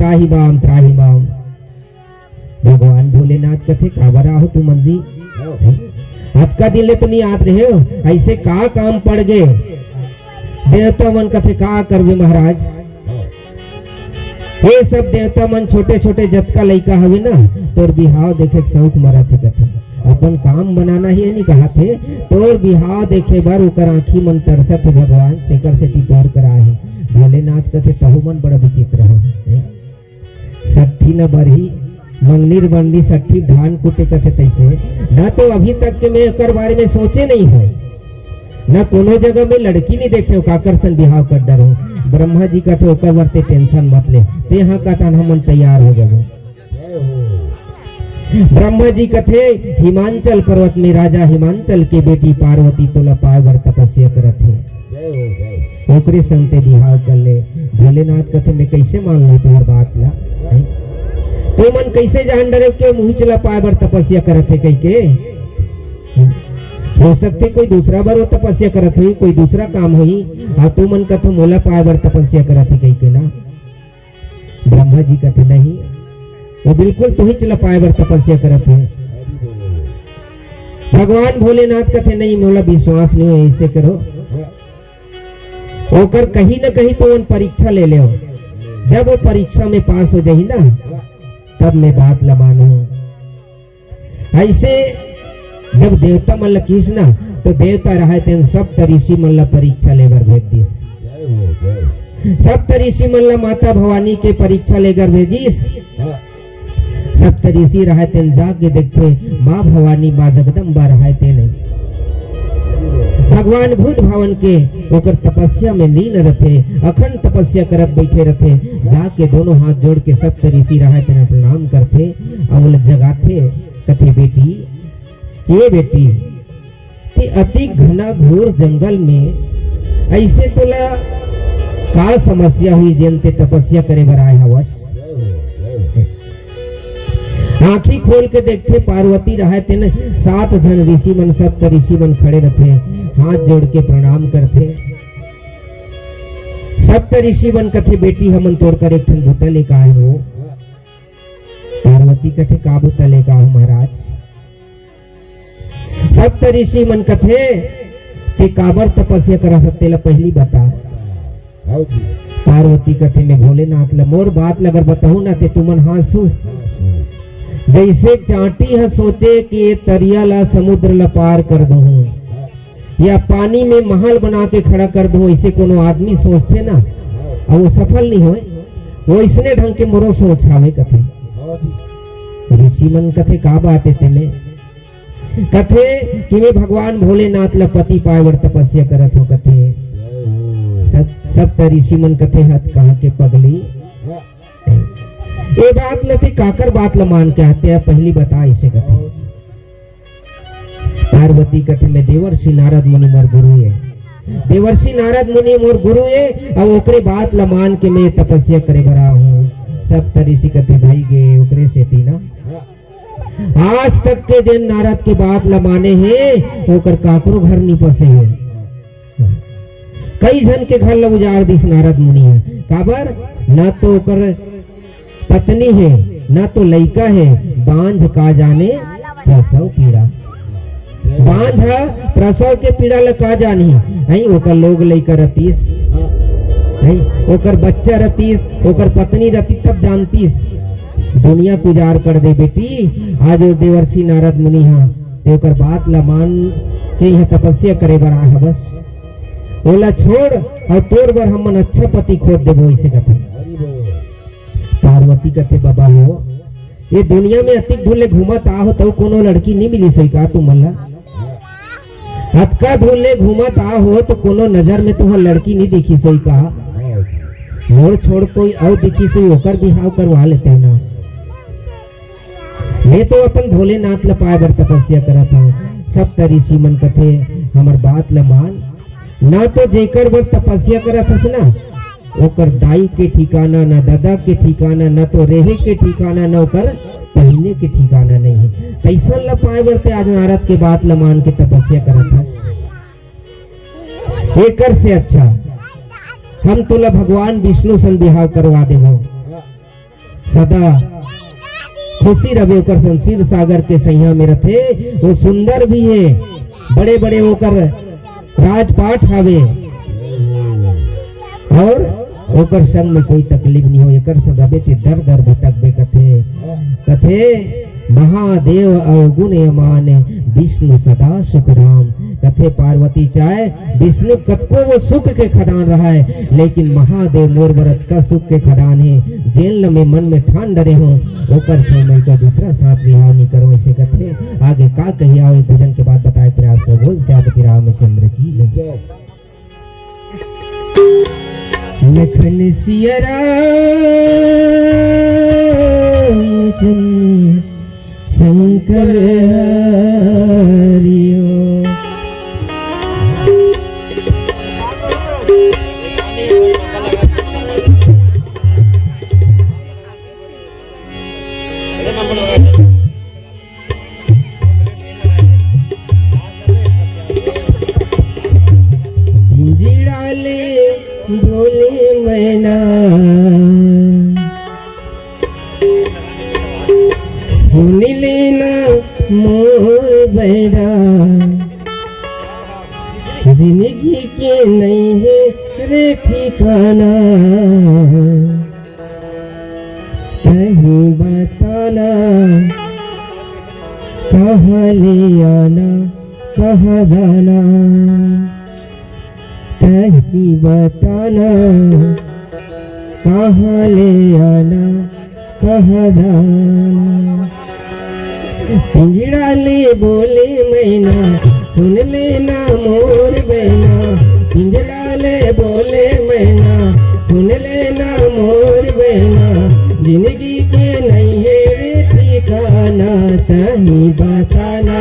भगवान भोलेनाथ कथे काबर आहो तू मंजी आपका दिल तो नहीं आत रहे हो ऐसे का काम पड़ गए देवता मन कथे का करवे महाराज ये सब देवता मन छोटे छोटे जतका लइका हवे ना तोर बिहाव देखे शौक मरा थे कथे अपन काम बनाना ही नहीं कहा थे तोर बिहाव देखे बार उकर आंखी मन तरसत है भगवान तेकर से तितोर करा है भोलेनाथ कथे तहु मन बड़ा विचित्र हो सट्ठी न बरही मंगनीर बंडी सट्ठी धान कुटे कथे तैसे न तो अभी तक के मैं ओकर बारे में सोचे नहीं है न कोनो जगह में लड़की नहीं देखे काकरसन बिहाव कर डरो ब्रह्मा जी का तो ओकर वरते टेंशन मत ले ते यहाँ का तन हमन तैयार हो जाबो ब्रह्मा जी कथे हिमांचल पर्वत में राजा हिमांचल के बेटी पार्वती तोला पाए बर तपस्या करत है ओकरे संगते बिहाव कर ले भोलेनाथ कथे मैं कैसे मान लूं तुम्हार बात ला तो मन कैसे जान डरे के मुंह चला पाए बर तपस्या करत है कई के हो सकते कोई दूसरा बार वो तपस्या करत हुई कोई दूसरा काम हुई आ तू मन कथे मोला पाए बर तपस्या करत है कई के ना ब्रह्मा जी कथे नहीं वो बिल्कुल तो ही चला पाए बर तपस्या करत है भगवान भोलेनाथ कथे नहीं मोला विश्वास नहीं हो ऐसे करो ओकर कहीं न कहीं तो परीक्षा ले ले जब वो परीक्षा में पास हो जाही ना तब मैं बात ला मानू ऐसे जब देवता मन ला किस ना तो देवता रहा तेन सब ऋषि मन ला परीक्षा लेकर भेज दिस सब ऋषि मन ला माता भवानी के परीक्षा लेकर भेजिस सब ऋषि रहा तेन जाके देखते माँ भवानी माँ जगदम्बा रहा तेन भगवान भूत भवन के ओकर तपस्या में लीन रहते अखंड तपस्या करत बैठे रहते जाके दोनों हाथ जोड़ के सब ऋषि रहा तेना प्रणाम करते और जगाते कथे बेटी ये बेटी ते अति घना घोर जंगल में ऐसे तोला का समस्या हुई जनते तपस्या करे बर आए हवस आंखी खोल के देखते पार्वती रहा तेन 7 जन ऋषि मन सब ऋषि मन खड़े रहते हाथ जोड़ के प्रणाम करते सब ऋषि मन कथे बेटी हमन तोड़ कर एक ठन भूता लेकर आए हो पार्वती कथे का भूता लेकर आओ महाराज सब ऋषि मन कथे ते काबर तपस्या करा सकते ला पहली बता पार्वती कथे में भोलेनाथ ला मोर बात लगर बताऊं ना ते तुमन हासू जैसे चाटी है सोचे कि ये तरिया ला समुद्र ला पार कर दूं या पानी में महल बना के खड़ा कर दूं ऐसे कोनो आदमी सोचते ना और वो सफल नहीं होए वो इसने ढंग के मोरो सोचावे कथे ऋषि मन कथे का बात है तेने कथे कि वे भगवान भोलेनाथ ला पति पाए बर तपस्या करत हो कथे सब ऋषि मन कथे हत कहा के पगली ये बात लती काकर बात ला मान के आते हैं पहली बता इसे कथे पार्वती कथे में देवर्षि नारद मुनि मोर गुरु है देवर्षि नारद मुनि मोर गुरु है अब ओकरे बात ला मान के मैं तपस्या करे बरा हूँ सब ऋषि कथे भाई गे ओकरे से तीना आज तक के जन नारद की बात ला माने हैं ओकर काकरो घर नहीं पसे है कई जन के घर ला उजाड़ दिस नारद मुनि है काबर न तो ओकर पत्नी है ना तो लइका है बांझ का जाने प्रसव पीड़ा बांध प्रसव के पीड़ा ल का जानी है ओकर लोग लेकर रतीस है ओकर बच्चा रतीस ओकर पत्नी रती तब जानतीस दुनिया गुजार कर दे बेटी। आज वो देवर्षि नारद मुनि हा ते ओकर बात ला मान के यह तपस्या करे बर आया बस ओला छोड़ और तोर बर हमन अच्छा पति खोज देबो ऐसे कथे। पार्वती कथे बाबा हो ये दुनिया में अतिक धुले घूमत आहो तो कोनो लड़की नहीं मिली सोई का तू मल्ला अतका धुले घूमत आहो तो कोनो नजर में तुहार लड़की नहीं दिखी सोई का मोड़ छोड़ कोई और दिखी सोई ओकर बिहाव करवा लेते ना। मैं तो अपन भोलेनाथ ल पाए बर तपस्या करत हूँ सब ऋषि मन कथे हमर बात ल मान ना तो जेकर बर तपस्या करत हस ना ओकर दाई के ठिकाना ना दादा के ठिकाना ना तो रेहे के ठिकाना ना ओकर पहने के ठिकाना नहीं है। कैसा ल पाए बर ते आज नारद के बात ल मान के तपस्या करत हस। एकर से अच्छा हम तुला भगवान विष्णु सन बिहाव करवा देबो सदा खुशी रवे ओकर संसीर सागर के सैया में रथे वो सुंदर भी है बड़े बड़े ओकर राजपाट हवे और ओकर संग में कोई तकलीफ नहीं हो एकर सब रवे ते दर दर भटकबे कथे कथे महादेव अवगुण यमान विष्णु सदा सुखधाम। कथे पार्वती चाहे विष्णु कतको वो सुख के खदान रहा है लेकिन महादेव मोर व्रत का सुख के खदान है। जेल में मन में ठान डरे हो ओकर समय का दूसरा साथ विहार नहीं करो ऐसे कथे आगे का कही आओ एक भजन के बाद बताए प्रयास को बोल श्यामती रामचंद्र की जय। लखन सिया राम शंकर हरिओ पिंजड़ाले भोले मैना सुन लेना मोर बैरा जिंदगी के नहीं है रे ठिकाना कहीं बताना कहाँ ले आना कहाँ जाना कहीं बताना कहाँ ले आना कहाँ जाना। पिंजड़ा ले बोले मैना सुन लेना मोर बैना पिंजड़ा ले बोले मैना सुन लेना मोर बैना जिंदगी के नहीं है रे ठिकाना कहीं बताना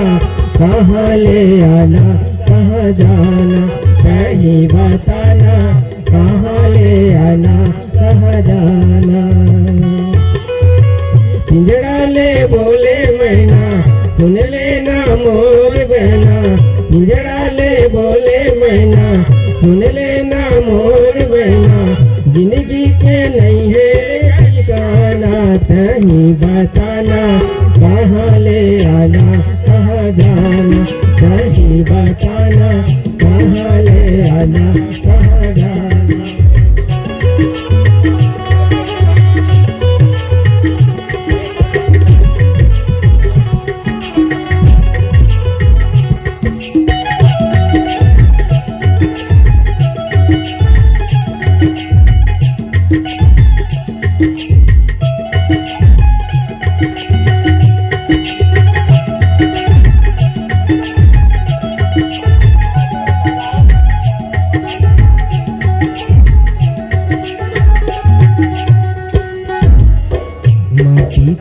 कहाँ ले आना कहाँ जाना कहीं बताना कहाँ ले आना कहाँ जाना। पिंजड़ा ले बोले मैना सुन लेना मोर बैना पिंजड़ा ले बोले मैना सुन लेना मोर बैना जिंदगी के नहीं है ठिकाना कहीं बताना कहाँ ले आना कहाँ जाना कहीं बताना कहाँ ले आना कहाँ जाना।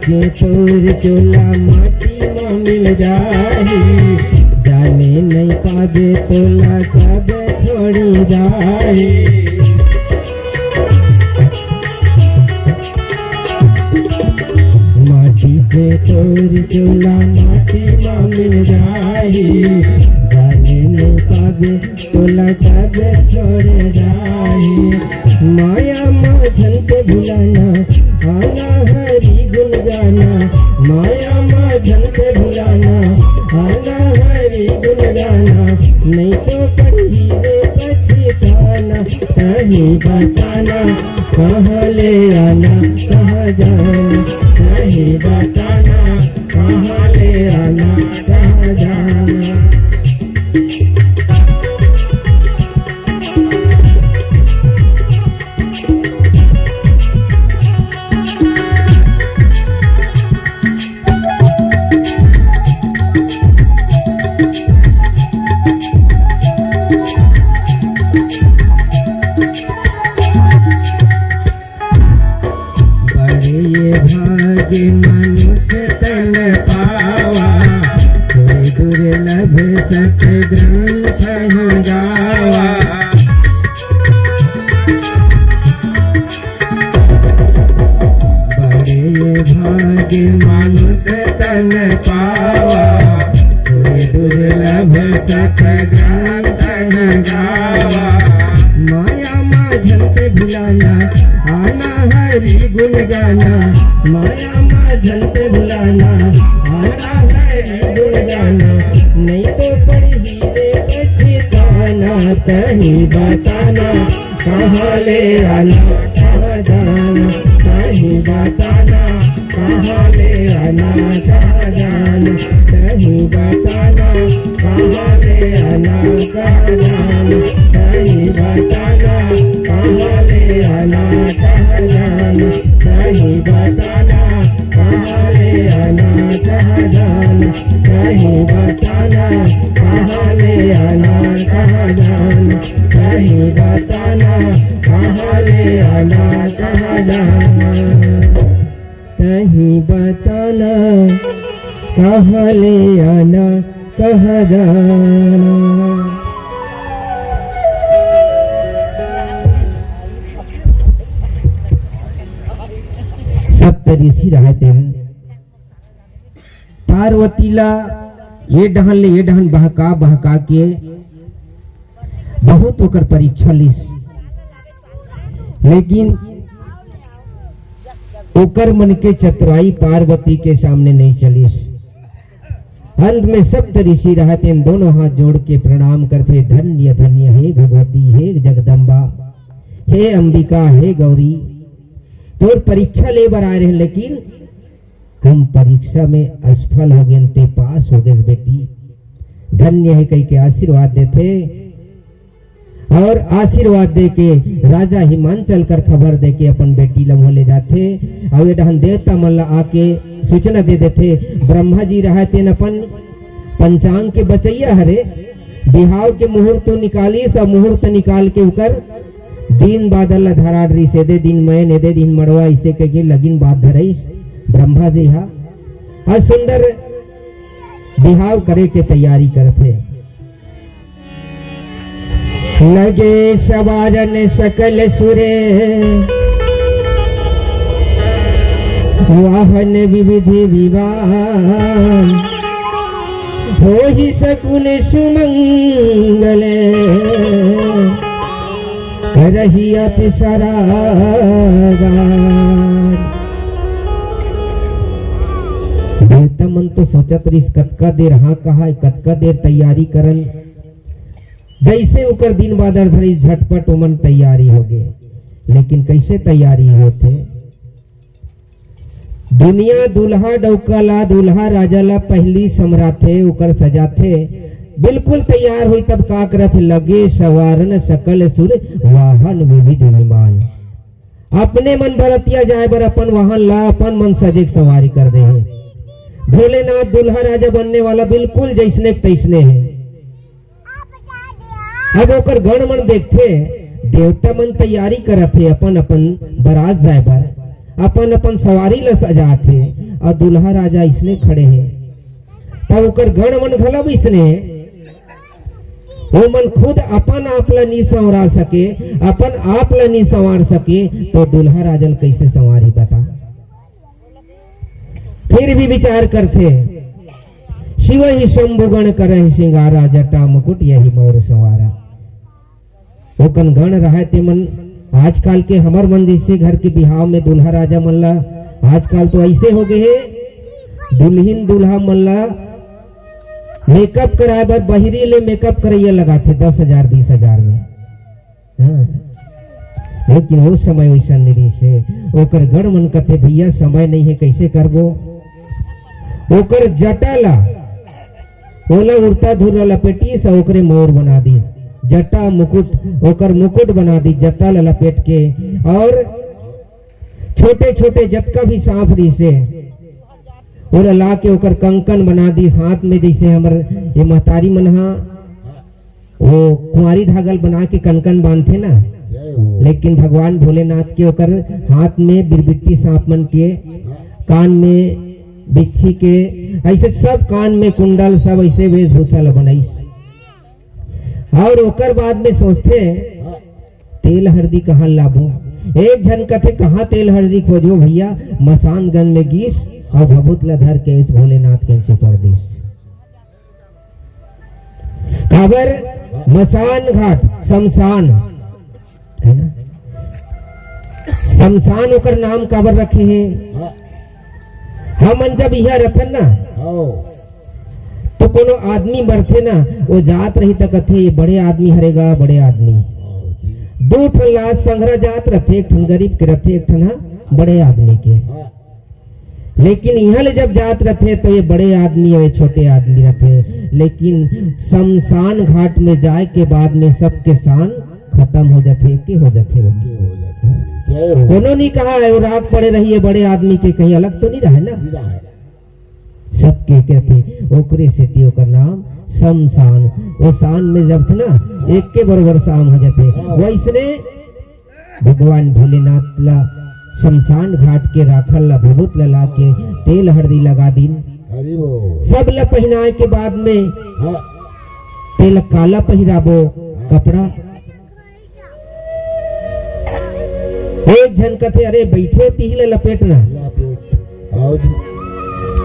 के तोर चोला माटी में मिल जाही जाने नहीं पाबे तोला कब छोड़ी जाही। माटी के तोर चोला माटी में मिल जाही जाने नहीं पाबे जाबे तोला कबे छोड़े जाए। माया माझन के भुलाना आना हरि गुण गाना, माया माझन के भुलाना आना हरि गुण गाना, नहीं तो पढ़िए पछताना। कहीं बताना कहाँ ले आना कहाँ जाना, कहीं बताना कहाँ ले आना कहाँ जाना। भाग्य मनुष्य तन पावा, कोई दुर्लभ सत ग्रंथ गावा। बड़े भाग्य मनुष्य तन पावा, कोई दुर्लभ सत ग्रंथ गावा। माया माझन के भुलाना आना हरि गुण गाना, माया माझन के भुलाना आना हरि गुण गाना, नहीं तो पढ़िए पछताना। कहीं बताना कहाँ ले आना कहाँ जाना, कहीं बताना कहाँ ले आना कहाँ जाना, कहीं बताना कहाँ ले आना कहाँ जाना, कहीं बताना कहाँ ले आना कहाँ जाना, कहीं बताना कहाँ ले आना कहाँ जाना, कहीं बताना कहाँ ले आना कहाँ जाना, कहीं बताना कहाँ ले आना कहाँ जाना, कहीं बताना कहाँ ले आना कहाँ जाना। सप्त ऋषि रहते हैं, पार्वतीला ये डहन ले ये डहन बहका बहका के बहुत होकर परीक्षा लिस, लेकिन ओकर मन के चतुराई पार्वती के सामने नहीं चलिस। अंत में सप्त ऋषि रहते हैं, दोनों हाथ जोड़ के प्रणाम करते, धन्य धन्य हे भगवती, हे जगदम्बा, हे अंबिका, हे गौरी, तो परीक्षा ले बर आए रहे, लेकिन हम परीक्षा में असफल हो गए, ते पास हो गए बेटी, धन्य है कह के आशीर्वाद देते। और आशीर्वाद दे के राजा हिमांचल कर खबर दे के अपन बेटी लम्हा ले जाते, और ये देवता मन आके सूचना दे देते। ब्रह्मा जी रहते न अपन पंचांग के बचैया हरे, बिहाव के मुहूर्त तो निकाली, सब मुहूर्त निकाल के उकर दिन बादल धरा डरी से दे दिन मैं ने दे दिन मड़वा, इसे कह लगिन बात धरईस। ब्रह्मा जी हा और सुंदर बिहाव करे के तैयारी करते। लगे सवारन सकल सुरे, वाहन विविधि विवाह, हो ही सकुन सुमंगल, रही अपिसरा। देवता मन तो सोचत रहीस कतका देर हाँ कहा, कतका देर तैयारी करन, जैसे उकर दिन बादर धरी झटपट उमन तैयारी हो गए। लेकिन कैसे तैयारी होते, दुनिया दुल्हा डौकाला दुल्हा राजाला पहली सम्राथे उकर सजाथे, बिल्कुल तैयार हुई तब का करत लगे सवारन सकल सुर, वाहन विविध विमान। अपने मन बरतिया जाए बर अपन वाहन ला अपन मन सजे सवारी कर दे है। भोलेनाथ दुल्हा राजा बनने वाला बिल्कुल जैसने तैसने है। अब ओकर गण मन देखते, देवता मन तैयारी करत है अपन अपन बारात जाए बर, अपन अपन सवारी ला सजाते, और दुल्हा राजा इसने खड़े हैं। तब ओकर गण मन घलब इसने, वो मन खुद अपन आप ला नहीं संवार सके, अपन आप ला नहीं संवार सके, तो दुल्हा राजल कैसे संवारी बता। फिर भी विचार करते, शिव ही शंभुगण करे सिंगारा, जटा मुकुट यही मोर संवारा। वो कन गण रहा ते मन आजकल के हमर मन जैसे घर के बिहाव में दूल्हा राजा मन ला आजकल तो ऐसे हो गए है, दुल्हन दूल्हा मन ला मेकअप कराए बर बहिरी ले मेकअप करैया लगाते 10,000 20,000 में। हाँ। लेकिन वो समय वैसा नहीं से ओकर गण मन कथे भैया समय नहीं है कैसे करबो। ओकर जटा ला ओला उड़ता धुरा लपेटी से ओकरे मोर बना दी, जटा मुकुट ओकर मुकुट बना दी जटा ला लपेट के, और छोटे छोटे जतका भी सांप रही से ओला ला के ओकर कंकन बना दी हाथ में, जैसे हमर ये महतारी मन हा वो कुंवारी धागल बना के कंकन बांधते ना, लेकिन भगवान भोलेनाथ के ओकर हाथ में बिरबिट्टी सांप मन के, कान में बिच्छी के, ऐसे सब कान में कुंडल सब ऐसे वेशभूषा ला बनाइस। और ओकर बाद में सोचते तेल हल्दी कहाँ लाबो। एक जन कथे कहाँ तेल हल्दी खोजो भैया, मसानगंज में गीस और भभूत ला धर के इस भोलेनाथ के चपर दिस। काबर मसान घाट शमशान है ना, शमशान ओकर नाम काबर रखे हैं। हमन जब यह रथन ना तो कोनो आदमी मरथे ना वो जात रही तक कथे ये बड़े आदमी हरेगा, बड़े आदमी। दो ठन लाश संग्रह जात रथे, एक ठन गरीब के रथे, एक ठन बड़े आदमी के। लेकिन यहाँ ले जब जात रथे तो ये बड़े आदमी और छोटे आदमी रथे, लेकिन शमशान घाट में जाए के बाद में सबके शान खत्म हो जाते, के हो जाते। कोनो नहीं कहा है वो राग पड़े रही है बड़े आदमी के, कहीं अलग तो नहीं रहा ना, सबके कहते ओकरे से ओकर नाम शमशान। वो शान में जब थे ना एक के बराबर शाम हो जाते, वैसने भगवान भोलेनाथ ला शमशान घाट के राखल ला भभूत ला के तेल हल्दी लगा दिन, सब ला पहनाए के बाद में तेल काला पहिराबो कपड़ा। एक जन कथे अरे बैठे तिहिले लपेटना,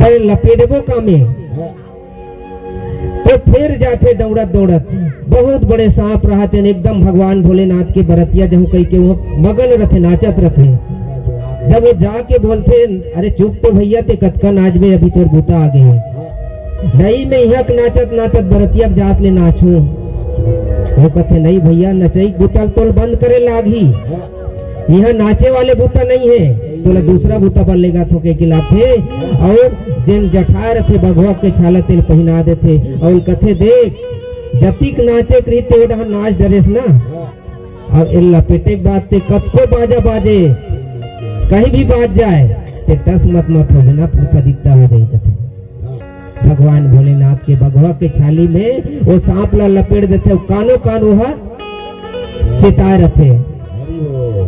अरे लपेटबो कामे तो फिर जाते दौड़त दौड़त, बहुत बड़े सांप रहते एकदम भगवान भोलेनाथ के बरतिया जहू कही के वो मगन रथे नाचत रथे। जब वो जाके बोलते अरे चुप तो भैया ते कतका नाच में अभी तोर बूता आ गए, नहीं मैं यहाँ नाचत नाचत बरतिया जात ले नाचू। वो कहते नहीं भैया नचई बुतल तोल बंद करे लागी, यहाँ नाचे वाले बूता नहीं है, तोला दूसरा बूता बन लेगा थोके के लाथे। और जिन जठा रथे बघवा के छाला तेल पहना देते और कथे देख जतिक नाचे करी ते ओडा नाच डरेस ना, और इन लपेटे के बाद ते कतको बाजा बाजे कहीं भी बाज जाए ते टस मत मत हो ना, फूफा दिखता हो गई कथे। भगवान भोलेनाथ के बघवा के छाली में वो सांप ला लपेट देते, कानो कान वह चिता रथे।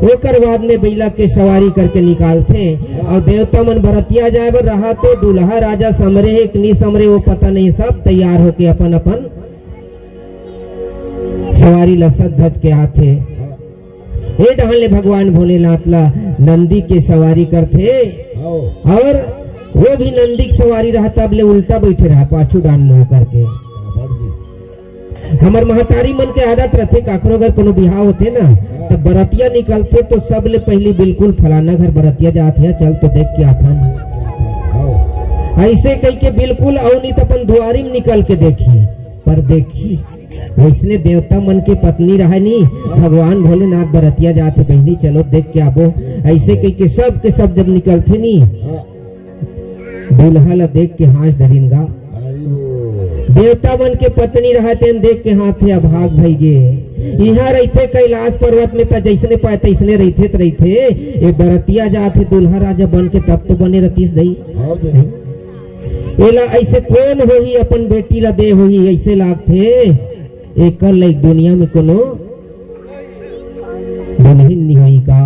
ओकर बाद में बैला के सवारी करके निकालते और देवता मन बरतिया जाए बर रहा तो दूल्हा राजा समरे है कि नहीं समरे वो पता नहीं, सब तैयार होके अपन अपन सवारी लसत धज के आते। ये डहले भगवान भोलेनाथ ला नंदी के सवारी करते, और वो भी नंदी की सवारी रहा तब ले उल्टा बैठे रहा पाछू डान मुंह करके। हमार महतारी मन के आदत रहते काकरो अगर कोनो बिहाव होते ना तो बरतिया निकलते तो सब ले पहली बिल्कुल फलाना घर बरतिया जाते हैं, चल तो देख के आता ऐसे कह के बिल्कुल और नहीं तो अपन दुआरी में निकल के देखी, पर देखी वैसने देवता मन के पत्नी रहा नहीं, भगवान भोलेनाथ बरतिया जाते बहनी चलो देख के आबो। ऐसे कह के सब जब निकलते नहीं दूल्हा ला देख के हाथ डरिनगा, देवता मन के पत्नी रहते देख के हाथ अभाग भई गे। यहाँ रहते कैलाश पर्वत में जैसने पाए तैसने रहते ये बरतिया जाते दूल्हा राजा बन के तब तो बने रतीस दई। एला ऐसे कौन होही अपन बेटी ला दे होही ऐसे लागथे, एक लाइक दुनिया में कोनो दुल्हन नहीं हुई का,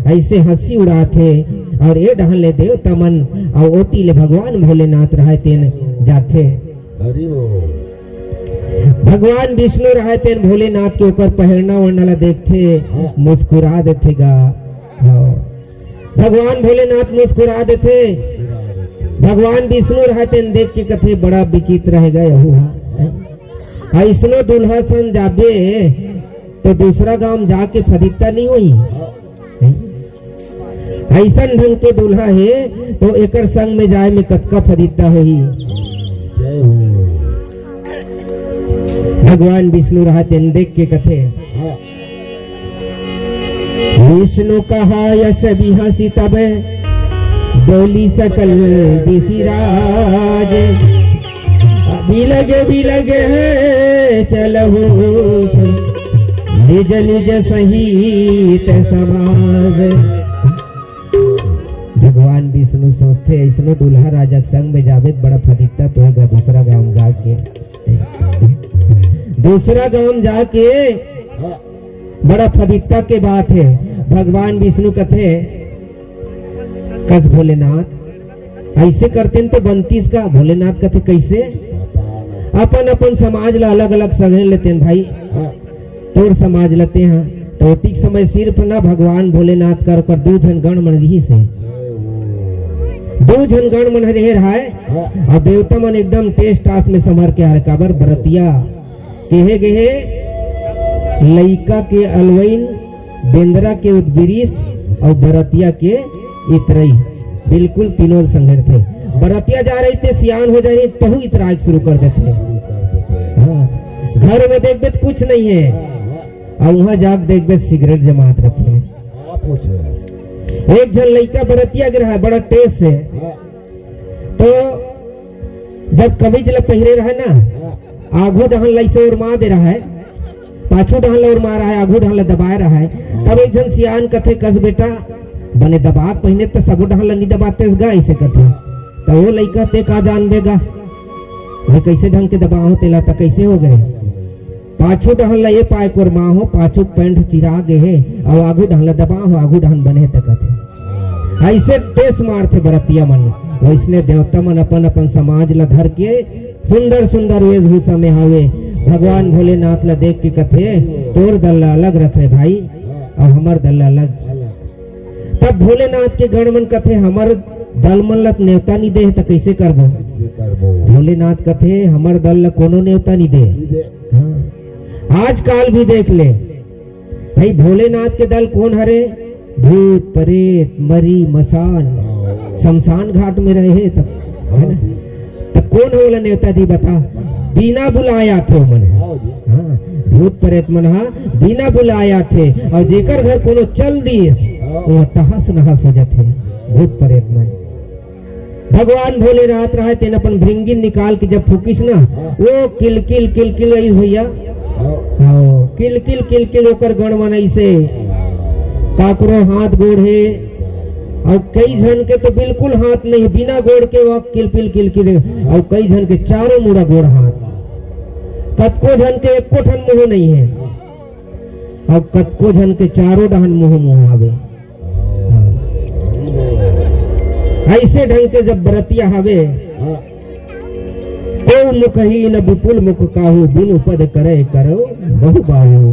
ऐसे हंसी उड़ाते। और ये डहले देवता मन और ओती ले भगवान भोलेनाथ रहते जाते। भगवान विष्णु रहते भोलेनाथ के ऊपर पहरना वरना ला देखते मुस्कुरा देते गा। भगवान भोलेनाथ मुस्कुरा देते, भगवान विष्णु रहते देख के कथे बड़ा विचित्र रह गए। ऐसनो दुल्हा सन जाबे तो दूसरा गांव जाके फदिकता नहीं हुई। ऐसा ढंग के दूल्हा है तो एकर संग में जाए में कतका फदिकता हुई। भगवान विष्णु रहते देख के कथे विष्णु कहा यश बिहसी तब बोली सकल विसिराज बिलगे है चलहु निज निज सहित समाज। भगवान विष्णु सोचते ऐसनो दूल्हा राजा संग में जावे बड़ा फदिकता तो होगा। दूसरा गांव जाके बड़ा फदिकता के बात है। भगवान विष्णु कथे कस भोलेनाथ ऐसे करते तो बनतीस का। भोलेनाथ कथे कैसे अपन अपन समाज ला अलग अलग समझ लेते हैं भाई। तोर समाज लेते हैं तो ठीक समय सिर्फ ना भगवान भोलेनाथ कर दू जन गण मन रही से दो जन गण मन रहे रहा और देवता मन एकदम टेस्ट टास में समर के हर काबर बरतिया केहे गए लइका के अलवैन बेंद्रा के उद्बिरीस और बरतिया के इतरई बिल्कुल तीनों संघर थे। बरतिया जा रही थे सियान हो जा रही तहु इतराग शुरू कर देते। घर में देख बेत कुछ नहीं है और वहां जाग देख बेत सिगरेट जमात रखे। एक जन लड़का बरतिया गिरा है बड़ा तेज से तो जब कमीज ल पहिरे रहा है ना आगू डहन लैसे और मार दे रहा है पाछू डहन और मार रहा है आगू डहन दबा रहा है। तब एक जन सियान कथे कस बेटा बने दबा पहने तो सबो डहन नहीं दबाते ऐसे कथे तो वो लड़का ते का जान बेगा वे कैसे ढंग के दबाओ तेला तो कैसे हो गए। पाछू डहन ये पाए कोर माँ हो पाछू पैंट चिरा गे है और आगू डहन दबा हो आगू डहन बने तक ऐसे टेस मारते बरतिया मन। वैसने देवता मन अपन अपन समाज ला धर के सुंदर सुंदर वेशभूषा में हावे। भगवान भोलेनाथ ला देख के कथे तोर दल ला अलग रखे भाई और हमार दल ला अलग। तब भोलेनाथ के गण मन कथे हमार दल मन ला नेवता नहीं दे तो कैसे करबो। भोलेनाथ कथे हमार दल ला कोनो नेवता नहीं दे। आज काल भी देख ले भाई भोलेनाथ के दल कौन हरे भूत प्रेत मरी मसान शमशान घाट में रहे तब है ना। तब कौन होला नेवता दी बता बिना बुलाया थे मन। हाँ भूत प्रेत मन बिना बुलाया थे और जेकर घर कोनो चल दिए वो तहस नहस हो जाते भूत प्रेत मन। भगवान भोलेनाथ रहे तेन अपन भृंगिन निकाल के जब फूकिस ना वो किल किल भैया किल किल ओकर गण मन ऐसे काकरो हाथ गोड़ है और कई जन के तो बिल्कुल हाथ नहीं बिना गोड़ के वो किल और कई जन के चारों मुड़ा गोड़ हाथ कतको जन के एको ठन मुंह नहीं है और कतको जन के चारों डहन मुंह आवे। ऐसे ढंग के जब बरतिया हवे तो मुख ही न विपुल मुख काहू बिनु पद करे करो बहु बाहु।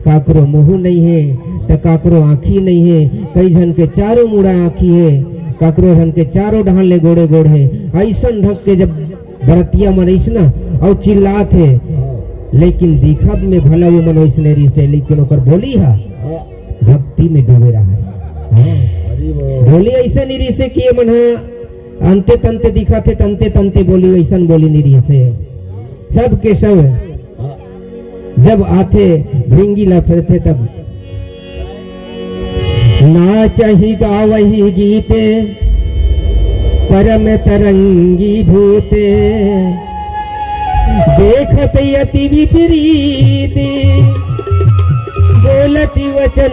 काकरो मुंह नहीं है तो काकरो आँखी नहीं है कई जन के चारों मुड़ा आँखी है काकरो जन के चारों डहन ले गोड़े गोड़ है। ऐसा ढक के जब बरतिया मनीष ना और चिल्लात है लेकिन दिखब में भला वो मन वैसने रिश्ते लेकिन ओकर बोली है भक्ति में डूबे रहा है। बोली ऐसे नहीं रिश्ते किए मन अंते तंते दिखा थे तंते तंते बोली वैसा बोली नहीं रिश्ते सब के सब जब आते भृंगी ला फिरते तब नाचहि गावहि गीते परम तरंगी भूते देखत अति विपरीते बोलती वचन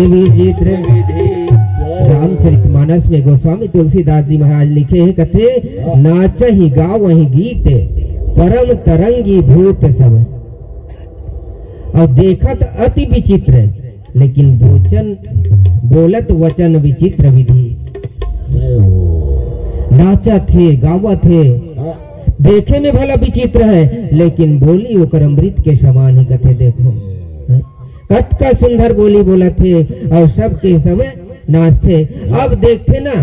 विचित्र विधि। रामचरितमानस में गोस्वामी तुलसीदास जी महाराज लिखे हैं कथे नाचहि गावहि गीते परम तरंगी भूत सब और देखत अति विचित्र लेकिन बोलत वचन विचित्र विधि। नाचा थे गावा थे देखे में भला विचित्र है लेकिन बोली ओकर अमृत के समान ही कथे। देखो कत का सुंदर बोली बोला थे और सबके समय नाचते। अब देखते ना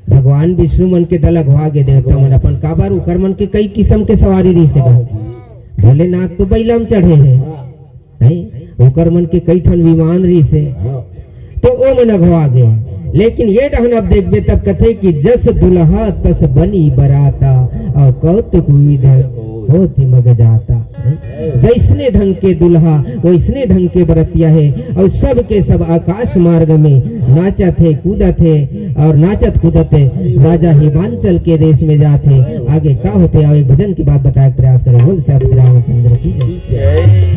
भगवान विष्णु मन के दलक भागे देवता मन अपन काबर उकर मन के कई किस्म के सवारी रही से भोलेनाथ तो बैलम चढ़े है ओकर मन के कई ठन विमान रही से तो ओ मन अघवागे। लेकिन ये डहन अब देखबे तब कथे कि जस दुल्हा तस बनी बराता और कौतुक विधि होती मग जाता। जैसने ढंग के दुल्हा वैसने ढंग के बरतिया है और सब के सब आकाश मार्ग में नाचत है कूदत है और नाचत कूदत है राजा हिमांचल के देश में जाते। आगे क्या होते और एक भजन की बात बताए प्रयास करें। बोल से रामचंद्र की जय।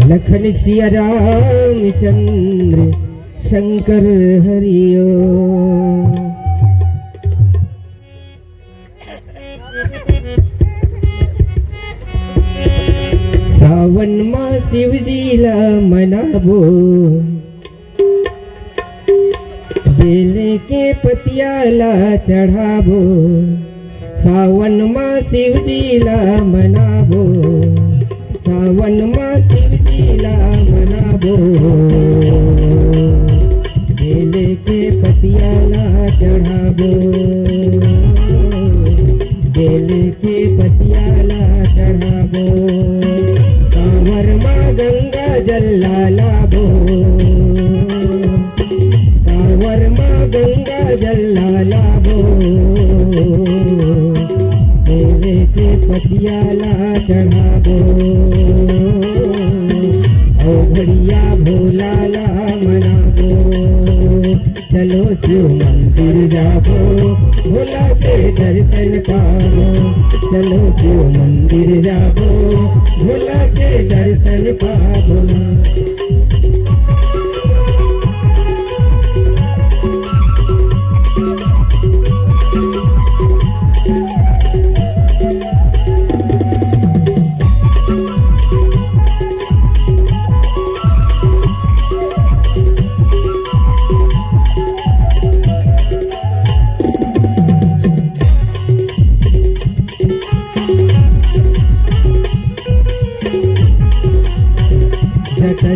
लखन सिया रामचंद्र शंकर हरिओ। सावन मां शिव जी ला मनाबो बेले के पतियाला चढ़ाबो। सावन मां शिव जी ला मनाबो सावन मां शिव जी ला मनाबो बेले के पतियाला चढ़ाबो बेले के पतियाला चढ़ाबो। कांवर मां गंगा जल लाबो कांवर मां गंगा जल लाबो बेले के पतियाला चढ़ाबो ओ घड़िया भोलाला मनाबो। चलो शिव मंदिर जाबो भोला के दर्शन पाबो। चलो शिव मंदिर जाबो भोला के दर्शन पाबो।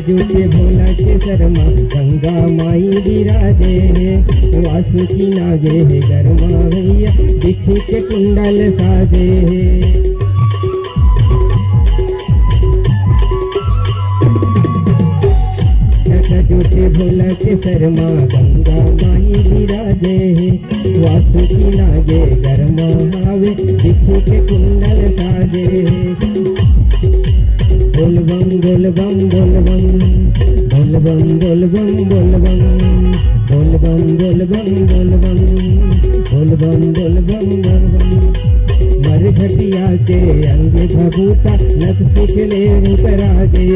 जूते भोला के शर्मा गंगा माई विराजे वासुकी नागे है गरमा भैया बिछी के कुंडल साजे। जूते भोला के शर्मा गंगा माई विराजे वासुकी नागे गरमा हावे बिछी के कुंडल साजे। बोल बम बोल बम बोल बम बोल बम बोल बम बोल बम बोल बम बोल बम बोल बम बोल बम बोल बम बोल बम। मरघटिया के अंग भभूता नक सिखले उतरा दे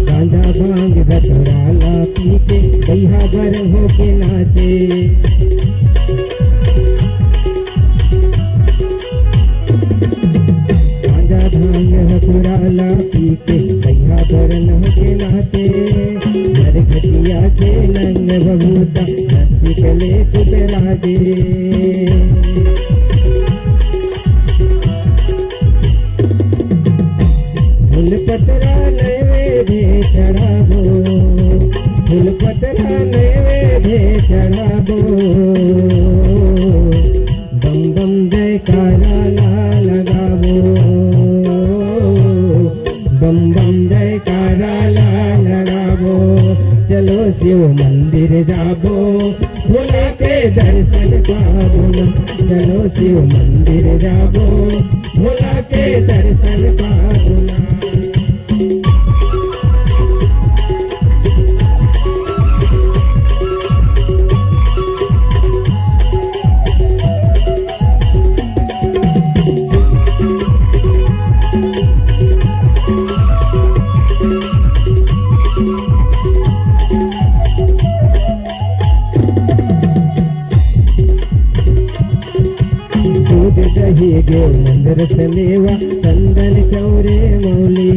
गांजा भांग धतुराला पी के बैहा भर हो के नाचे। भांग हथुराला पी के कैहा बरन के नाते मरघटिया के नंग बबूता नसिकले कुतरा दे। फूल पतरा नैवेद्य चढ़ाबो फूल पतरा नैवेद्य चढ़ाबो। बम बम जयकारा लगाबो बम बम जयकारा लगाबो। चलो शिव मंदिर जाबो भोले के दर्शन पाबो। चलो शिव मंदिर जाबो भोला के दर्शन पाबो। दही गो मंदिर सलेवा चंदन चौरे मौली।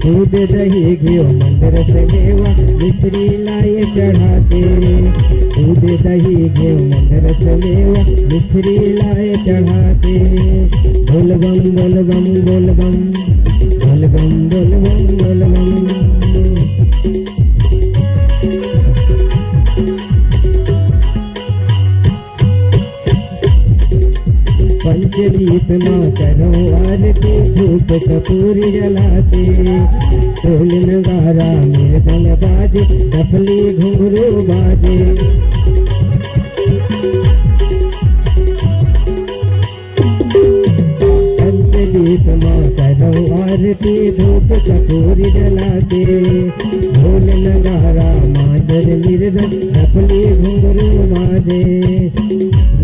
दूध दही घियो मंदिर सलेवा मिश्री लाए चढ़ाते दूध दही घे मंदरस मेवा मिश्री लाए चढ़ाते। बोल बम बोल बम बोल बम बोल बम बोल बम बोल बम। पंचदीप माँ करो आरती धूप कपूर जलाते। ढोल नगारा मृदंग बाजे डफली घुंघरू बाजे। पंचदीप माँ करो आरती धूप कपूर जलाते। ढोल नगारा मादर मृदंग डफली घुंघरू बाजे।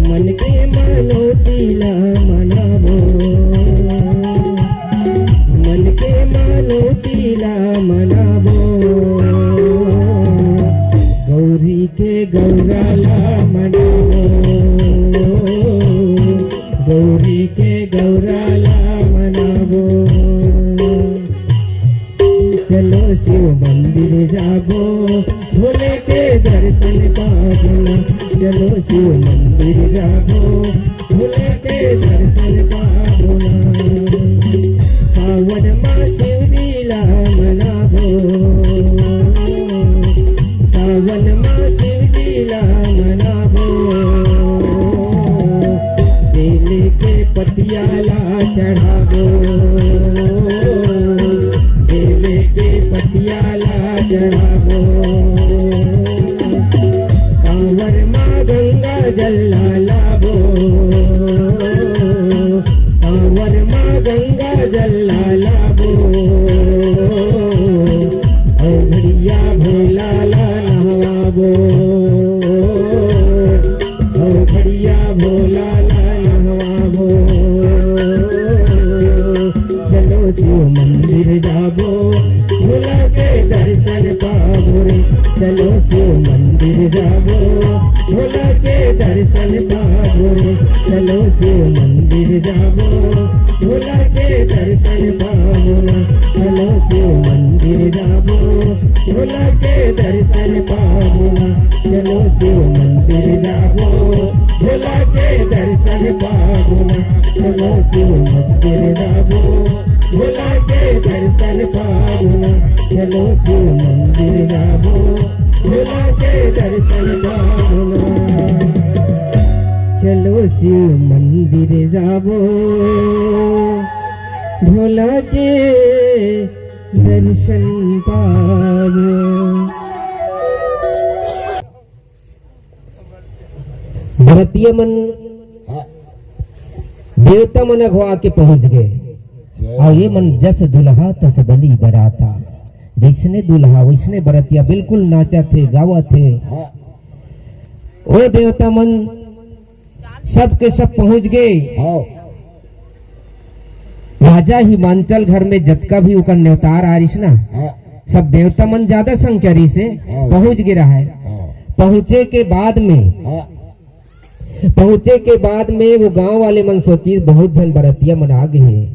मन के मनोतीला मनावो मन के मनोतीला मनावो। गौरी के गौराला मनावो गौरी के गौराला मनावो। चलो शिव मंदिर जाबो भोले के दर्शन पाबो। चलो शिव मंदिर जाबो भोले के दर्शन पाबो। सावन माँ शिव लीला मनाबो सावन माँ शिव लीला मनाबो। बेले के पतियाला चढ़ाबो बेले के पतियाला चढ़ाबो। कांवर माँ गंगा जल लाबो कांवर माँ गंगा जल लाबो। घड़िया भोला ला नहवाबो घड़िया भोला ला नहवाबो। चलो शिव मंदिर जाबो भोला के दर्शन पाबो रे। चलो शिव मंदिर जाबो भोला के दर्शन पाबो रे। चलो शिव मंदिर जाबो भोला के दर्शन पाबो रे। चलो शिव मंदिर जाबो भोला के दर्शन पाबो रे। चलो शिव मंदिर जाबो भोला के दर्शन पाबो रे। चलो शिव मंदिर जाबो भोला के दर्शन पाबो रे। चलो शिव मंदिर जाबो भोला के दर्शन पाबो रे। चलो शिव मंदिर जाबो भोला के दर्शन पाबो। भारतीय मन देवता मन अगवा के पहुंच गए और ये मन जस दुल्हा तस बली बराता। जैसने दुल्हा वैसने बरतिया बिल्कुल नाचा थे गावा थे। ओ देवता मन सब के सब पहुंच गए। राजा हिमांचल घर में जतका भी उकर न्योतार आरिस ना सब देवता मन ज्यादा संख्या से पहुंच गिरा है। पहुंचे के बाद में वो गांव वाले मन सोची बहुत जन बरतिया मन आ गए।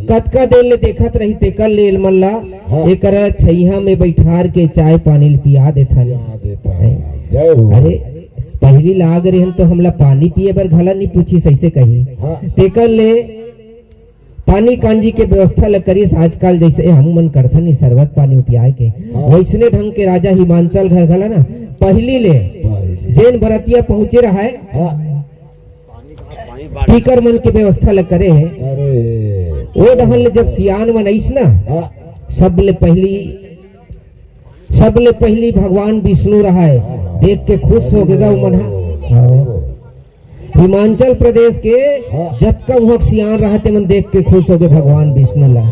कतका देर ले देखत रही तेकर ले मल्ला एकर छैया में बैठार के चाय पानी पिया देता। अरे पहली लाग रही हम तो हमला पानी पिए बर घला नहीं पूछी सही कही। तेकर ले पानी कांजी के व्यवस्था ल करिस। आजकल जैसे हम मन करथन नहीं शरबत पानी पियाए के वैसने ढंग के राजा हिमांचल घर घला ना पहली ले जैन बरतिया पहुंचे रहा है ठीकर मन के व्यवस्था ल करे है। वो डहल ले जब सियान मन आइस ना सब ले पहली भगवान विष्णु रहा है। देख के खुश हो गएगा वो मन। हिमाचल प्रदेश के जतका वहाँ सियान रहते मन देख के खुश हो गए भगवान विष्णु ला।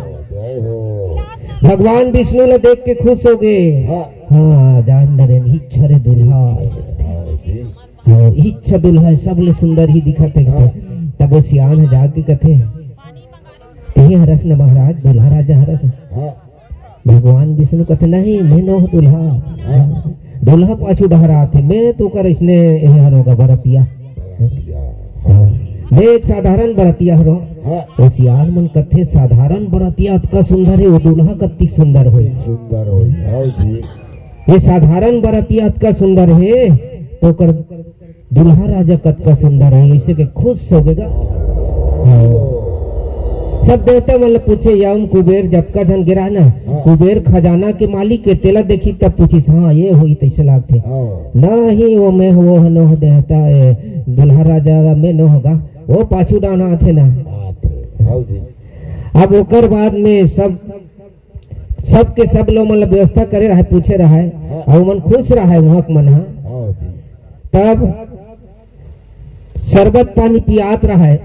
भगवान विष्णु ला देख के खुश हो गए। हाँ जान नरेन इच्छा रे दुल्हा इच्छा दुल्हा सब ले सुंदर ही दिखत है। तब वो सियान है जाके कथे ते हरस न महाराज दुल्हा राजा हरस। भगवान विष्णु कथे नहीं मैं नो दुल्हा दुल्हा पाछू डहरा थे मैं तो कर इसने होगा बरतिया मैं एक साधारण बरतिया हरो। वो सियान मन कथे साधारण बरतिया अतका सुंदर है वो दुल्हा कत्ती सुंदर हो। ये साधारण बरतिया अतका सुंदर है तो कर दुल्हा राजा कतका सुंदर है, ऐसे के खुश हो गएगा। सब देवता मतलब पूछे यम कुबेर जबका झन गिरा ना, कुबेर खजाना के मालिक के तेला देखी तब पूछी हाँ ये हुई तैसे लागते नहीं वो मैं वो नो देवता दुल्हा राजा में न होगा वो पाछू डाना थे ना। अब ओकर बाद में सब के सब लोग मतलब व्यवस्था करे रहा पूछे रहा है और मन खुश रहा है वहां मन। तब शरबत पानी पियात रहा है।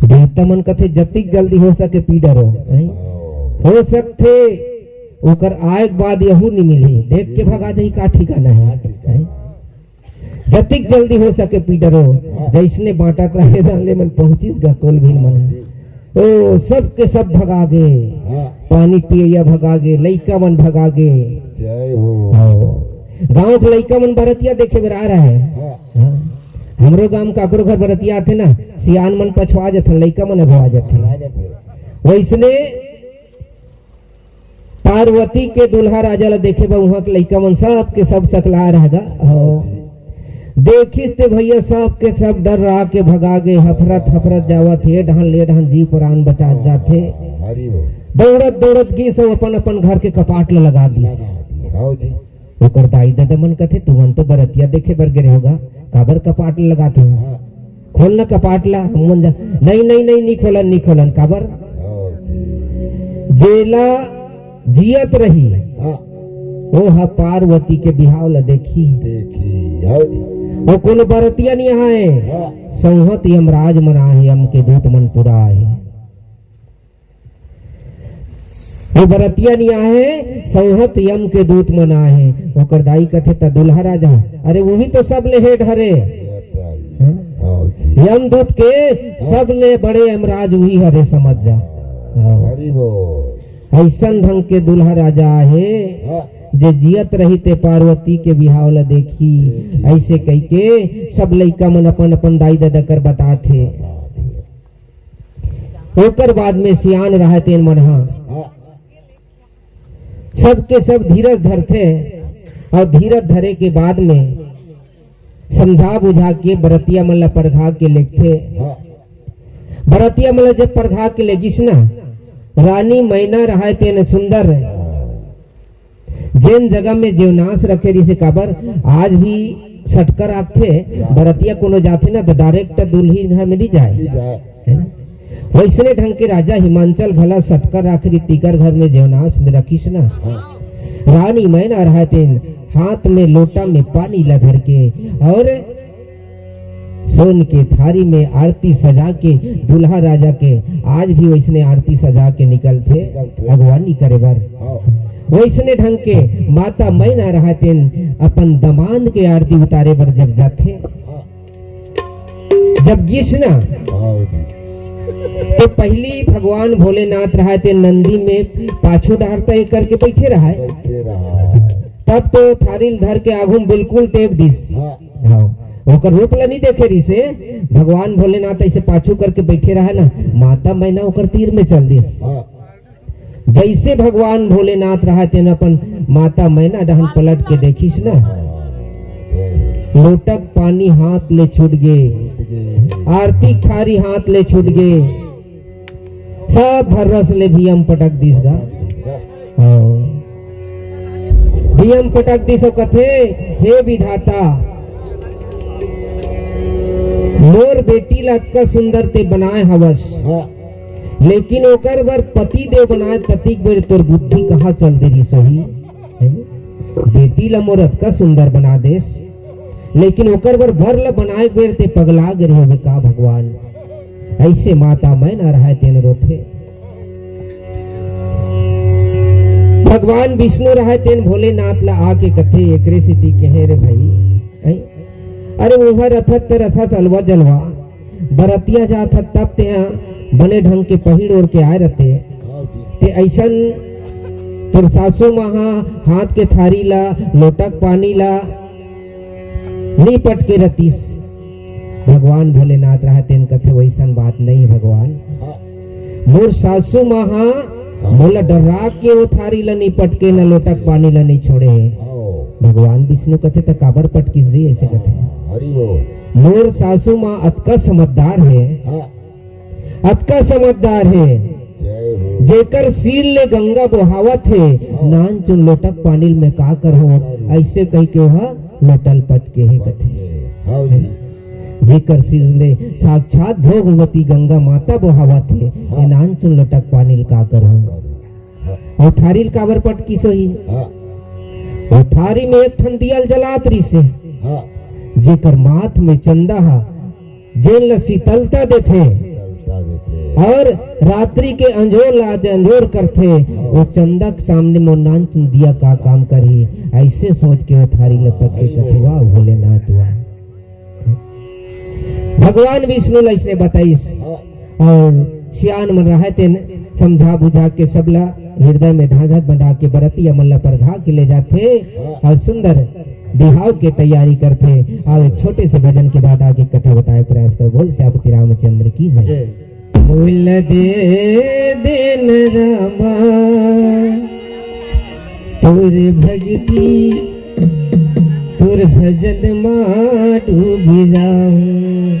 देवता मन कथे जतिक जल्दी हो सके पी डरो हो सकते ओकर आए के बाद यहू नहीं मिली देख के भगा दही का ठिकाना है। जतिक जल्दी हो सके पी डरो जैसने बांटा रहे डाले मन पहुंचिस गा कोल भी मन ओ सब के सब भगा गे पानी पिया भगा गे लइका मन भगा गे। गांव के लइका मन बरतिया देखे बर आ रहा है। हमरो गांव काकरो घर बरतिया आथे ना सियान मन पछवा जाथे लइका मन अगवा जाथे। वैसने पार्वती के दुल्हा राजा ला देखे बा वहां के लइका मन सब के सब सकला रहेगा। देखिस ते भैया सब के सब डर रहा के भगा गे हफरत जावत हे ढहन ले ढहन जीव प्राण बचा जाथे। दौड़त गी सब अपन अपन घर के कपाट ला लगा दिस। ओकर दाई दादा मन कथे तुमन तो बरतिया देखे बर गिरे होगा काबर कपाट लगाते हो खोलना कपाट ला हम जा नहीं खोलन काबर जेला जियत रही वो हा पार्वती के बिहाव ला देखी वो कोनो बरतिया नहीं है संहत यमराज मना है यम के दूत मन पुरा है। वो बरतिया नहीं है संहत यम के दूत मना है। ओकर दाई कथे त दुल्हा राजा अरे वही तो सब ले हेड हरे यम दूत के सब ले बड़े यमराज वही हरे समझ जा। ऐसन ढंग के दुल्हा राजा है जे जियत रही ते पार्वती के बिहाव ला देखी ऐसे कह के सब लइका मन अपन अपन दाई दादा कर बताथे। ओकर बाद में सियान रहे तेन मन सबके सब धीरज धरते और धीरज धरे के बाद में समझा बुझा के बरतिया मन ला परघा के लेते। बरतिया मन ला जब परघा के लेगिस ना रानी मैना रहा तेन सुंदर जेन जगह में जेवनाश रखे रही से काबर आज भी सटकर आते बरतिया कोनो जाते ना तो डायरेक्ट दुल्ही घर में नहीं जाए। वैसने ढंग के राजा हिमांचल घला सटकर आखिरी तीकर घर में जेवनाश में रखीस ना। रानी मैना रहा तेन हाथ में लोटा में पानी ला धर के और सोन के थारी में आरती सजा के दुल्हा राजा के आज भी वैसने आरती सजा के निकलते अगवानी करे बर। वैसने ढंग के माता मैना रहा तेन अपन दमाद के आरती उतारे बर जब जाते जब गिस ना तो पहली भगवान भोलेनाथ रहा थे नंदी में पाछू डारता एक करके बैठे रहा तब तो थारी धर के आगू बिल्कुल टेक दिस ओकर रूप ला नहीं देखे रही से भगवान भोलेनाथ ऐसे पाछू करके बैठे रहा ना माता मैना ओकर तीर में चल दिस। जैसे भगवान भोलेनाथ रहा थे ना अपन माता मैना डहन पलट के देखिस ना लोटक पानी हाथ ले छूट गए आरती खारी हाथ ले छूट गए सब भरस ले भीम पटक दिस गा भीम पटक दिस कथे हे विधाता मोर बेटी ला का सुंदर ते बनाए हवस लेकिन ओकर बर पति देव बनाए ततिक बेर तोर बुद्धि कहाँ चल दे रही सोही बेटी ला मोर का सुंदर बना देस लेकिन ओकर बर भर ला बनाए बेर ते पगला गे रहे का भगवान। ऐसे माता मैना रहा तेन रोथे भगवान विष्णु रहा तेन भोलेनाथ ला आके कथे एकरे सिद्धि कहे रे भाई अरे वहां रथत रथत अलवा जलवा बरतिया जात तब ते बने ढंग के पहिड़ ओढ़ के आए रहते ते ऐसन तोर सासू महा हाथ के थारी ला लोटक पानी ला नहीं पटके रतीस। भगवान भोलेनाथ रहा तेन कथे वैसन बात नहीं भगवान मोर सासू महा मोला डरा के वो थारी ला नहीं पटके न लोटक पानी ला नहीं छोड़े भगवान विष्णु कथे तो काबर पटकिस जी ऐसे कथे हरि बोल। मोर सासू माँ अतका समझदार है, हाँ अतका समझदार है, जय हो। जेकर सिर ले गंगा बहावत है, नान चुन लोटक पानी में का कर हो, ऐसे कह के वह लोटल पटके है कथे। हाँ जी। जेकर सिर ले साक्षात भोगवती गंगा माता बहावत है, ये नान चुन लोटक पानी का कर हो, और थारी काबर पटकी सोही। हाँ और थारी में एक ठन दियल जलातरी से, हाँ जेकर माथ में चंदा हा, जेन ल शीतलता देथे चलता देते। और रात्रि के अंजोर लाज अंजोर करथे, वो चंदा के सामने मोनान दिया का काम करी, ऐसे सोच के वो थारी लपट के कथे वाह भोलेनाथ वाह। भगवान विष्णु ला इसने बताइस, हाँ और सियान मन रहे थे समझा बुझा के सबला हृदय में धाधत बना के बरती अमल्ला पर घा के ले जाते और सुंदर बिहाव की तैयारी करते। और एक छोटे से भजन के बाद आगे कथा बताए प्रयास कर। बोल श्यापति रामचंद्र की जय। बोल दे देन रामा तुर भगती तुर भजन मां डूब जाऊं,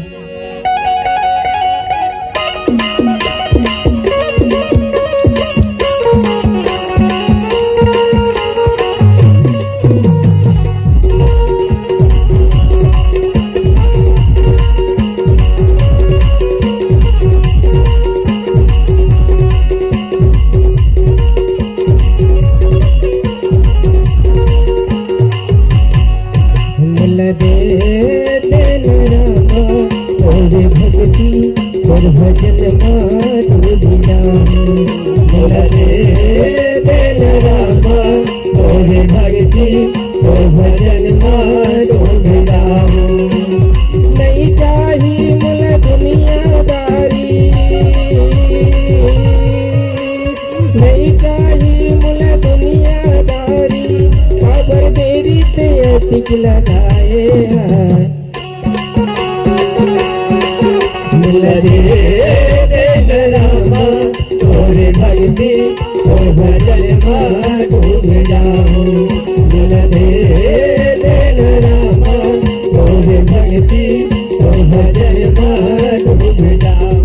लगाए मिल रे रामा तोरे भक्ति और भजन मां डूब जाऊं, मिल रे रामा तोरे भक्ति और भजन मां डूब जाऊं।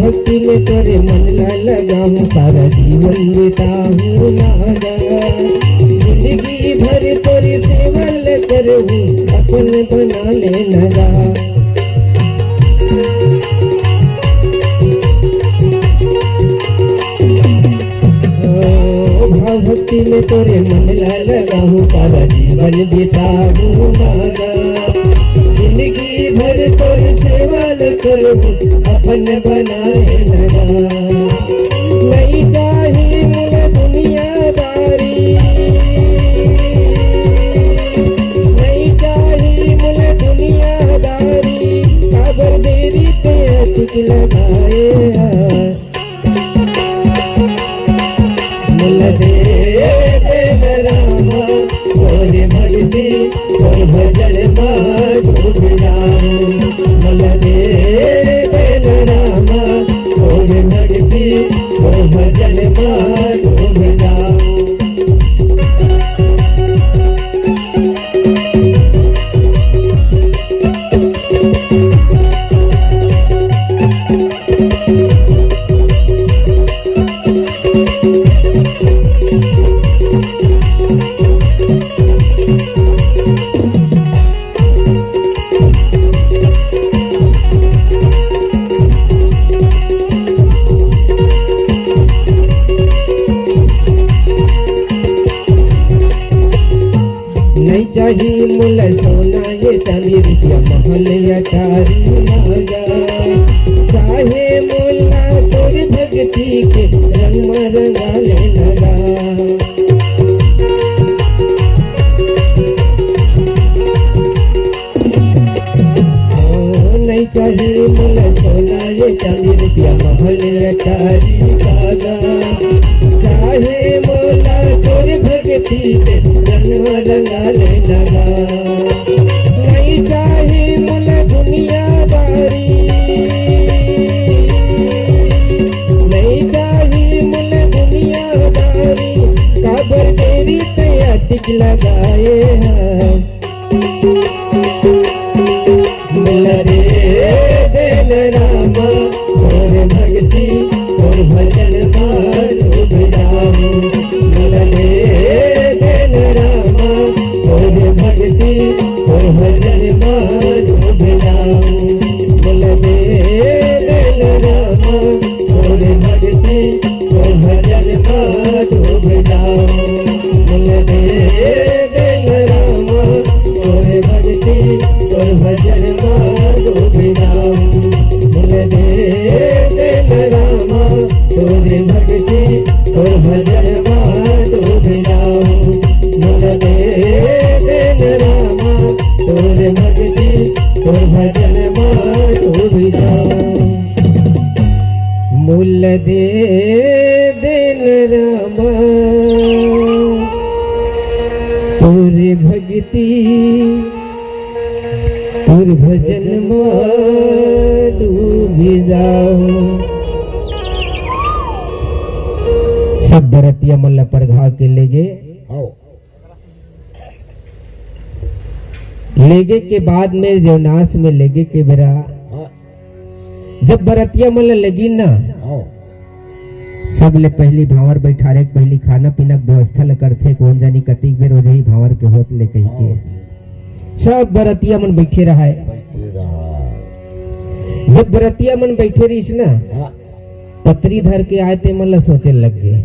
भक्ति में तेरे मन लगाऊं, सारा जीवन बिताऊं नागा, जिंदगी भर तेरी सेवा करूं, अपन बना ले नगा। भाव भक्ति में तेरे मन लगाऊं, सारा जीवन बिताऊं नागा, जिंदगी भर तेरी सेवा करूं, अपन बनाए लगा। नहीं चाहिए मुझे दुनियादारी, नहीं चाहिए मुझे दुनियादारी, काबर देरी पे अटिक लगाए मुल दे रामा तोरे भक्ति और भजन मां डूब जाऊं, मुल दे रामा तोरे भक्ति और भजन मां डूब जाऊं। चाहिए मुल सोना ये चांदी रुपया महल अटारी राजा चाहे मोला तोरी भक्ति के रंग में रंगाले लगा नहीं चाहिए मुल सोना ये चांदी रुपया महल अटारी राजा चाहे मोला तोरी भक्ति के रंग में रंगाले लगा नहीं चाहिए मुल दुनियादारी नहीं चाहिए मुल दुनियादारी काबर तेरी पे अटिक लगाए हैं मिल रे देन रामा और भक्ति और भजन मारो बिदाऊ मिल रे देन रामा और भक्ति और भजन मारो बिदाऊ मिल रे देन रामा और भक्ति और भजन मारो बिदाऊ मिल रे देन रामा और भक्ति और भजन मारो बिदाऊ मुल देन रामा तोरे भक्ति और भजन मारो बिदाऊ मुल देन रामा तोरे भक्ति और भजन मारो बिदाऊ मुल देन रामा तोरे भक्ति और भजन मारू भी जाओ सब बरतिया मल्ला पर घाव के लेगे के बाद में जेवनाश में लेगे के बेरा जब बरतिया मल्ला लगी ना सब ले पहली भावर बैठा रे पहली खाना पीना के व्यवस्था ल करथे कौन जानी कतिक बेर हो जाई भावर के होत ले कही के सब बरतिया मन बैठे रहा है जब बरतिया मन बैठे रहीस ना पत्री धर के आए ते मन ला सोचे लग गए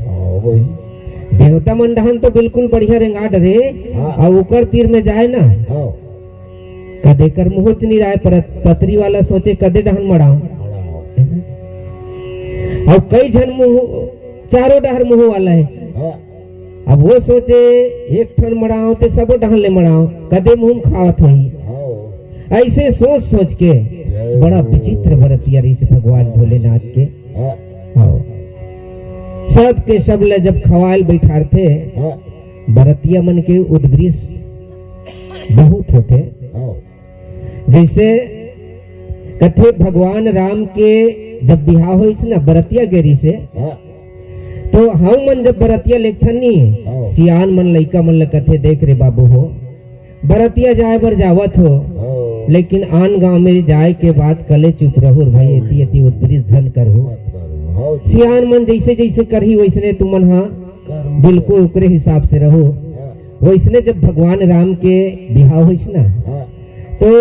देवता मन डहन तो बिल्कुल बढ़िया रेंगा डरे और ओकर तीर में जाए ना कदे कर मुहूर्त नहीं रहा पर पत्री वाला सोचे कदे डहन मड़ाओ और कई जन मुंह चारों डहर मुंह वाला है अब वो सोचे एक ठन मड़ाओ ते सबो डहन ले मड़ाओ कदे मुंह खावत होई ऐसे सोच सोच के बड़ा विचित्र बरतिया रही से भगवान भोलेनाथ के सब के सब ले जब खवाल बैठाते बरतिया मन के उद्वृष बहुत होते जैसे कथे भगवान राम के जब बिहार हो ना बरतिया गेरी से तो हम मन जब बरतिया लेखन नहीं सियान मन लइका मन ल कथे देख रे बाबू हो बरतिया जाए बर जावत हो लेकिन आन गांव में जाए के बाद कले चुप रहो भाई एती एती उद्वृष धन करहो सियान मन जैसे जैसे करही वैसने तुमन हा बिल्कुल ओकरे हिसाब से रहो वैसने जब भगवान राम के बिहाव होइस ना तो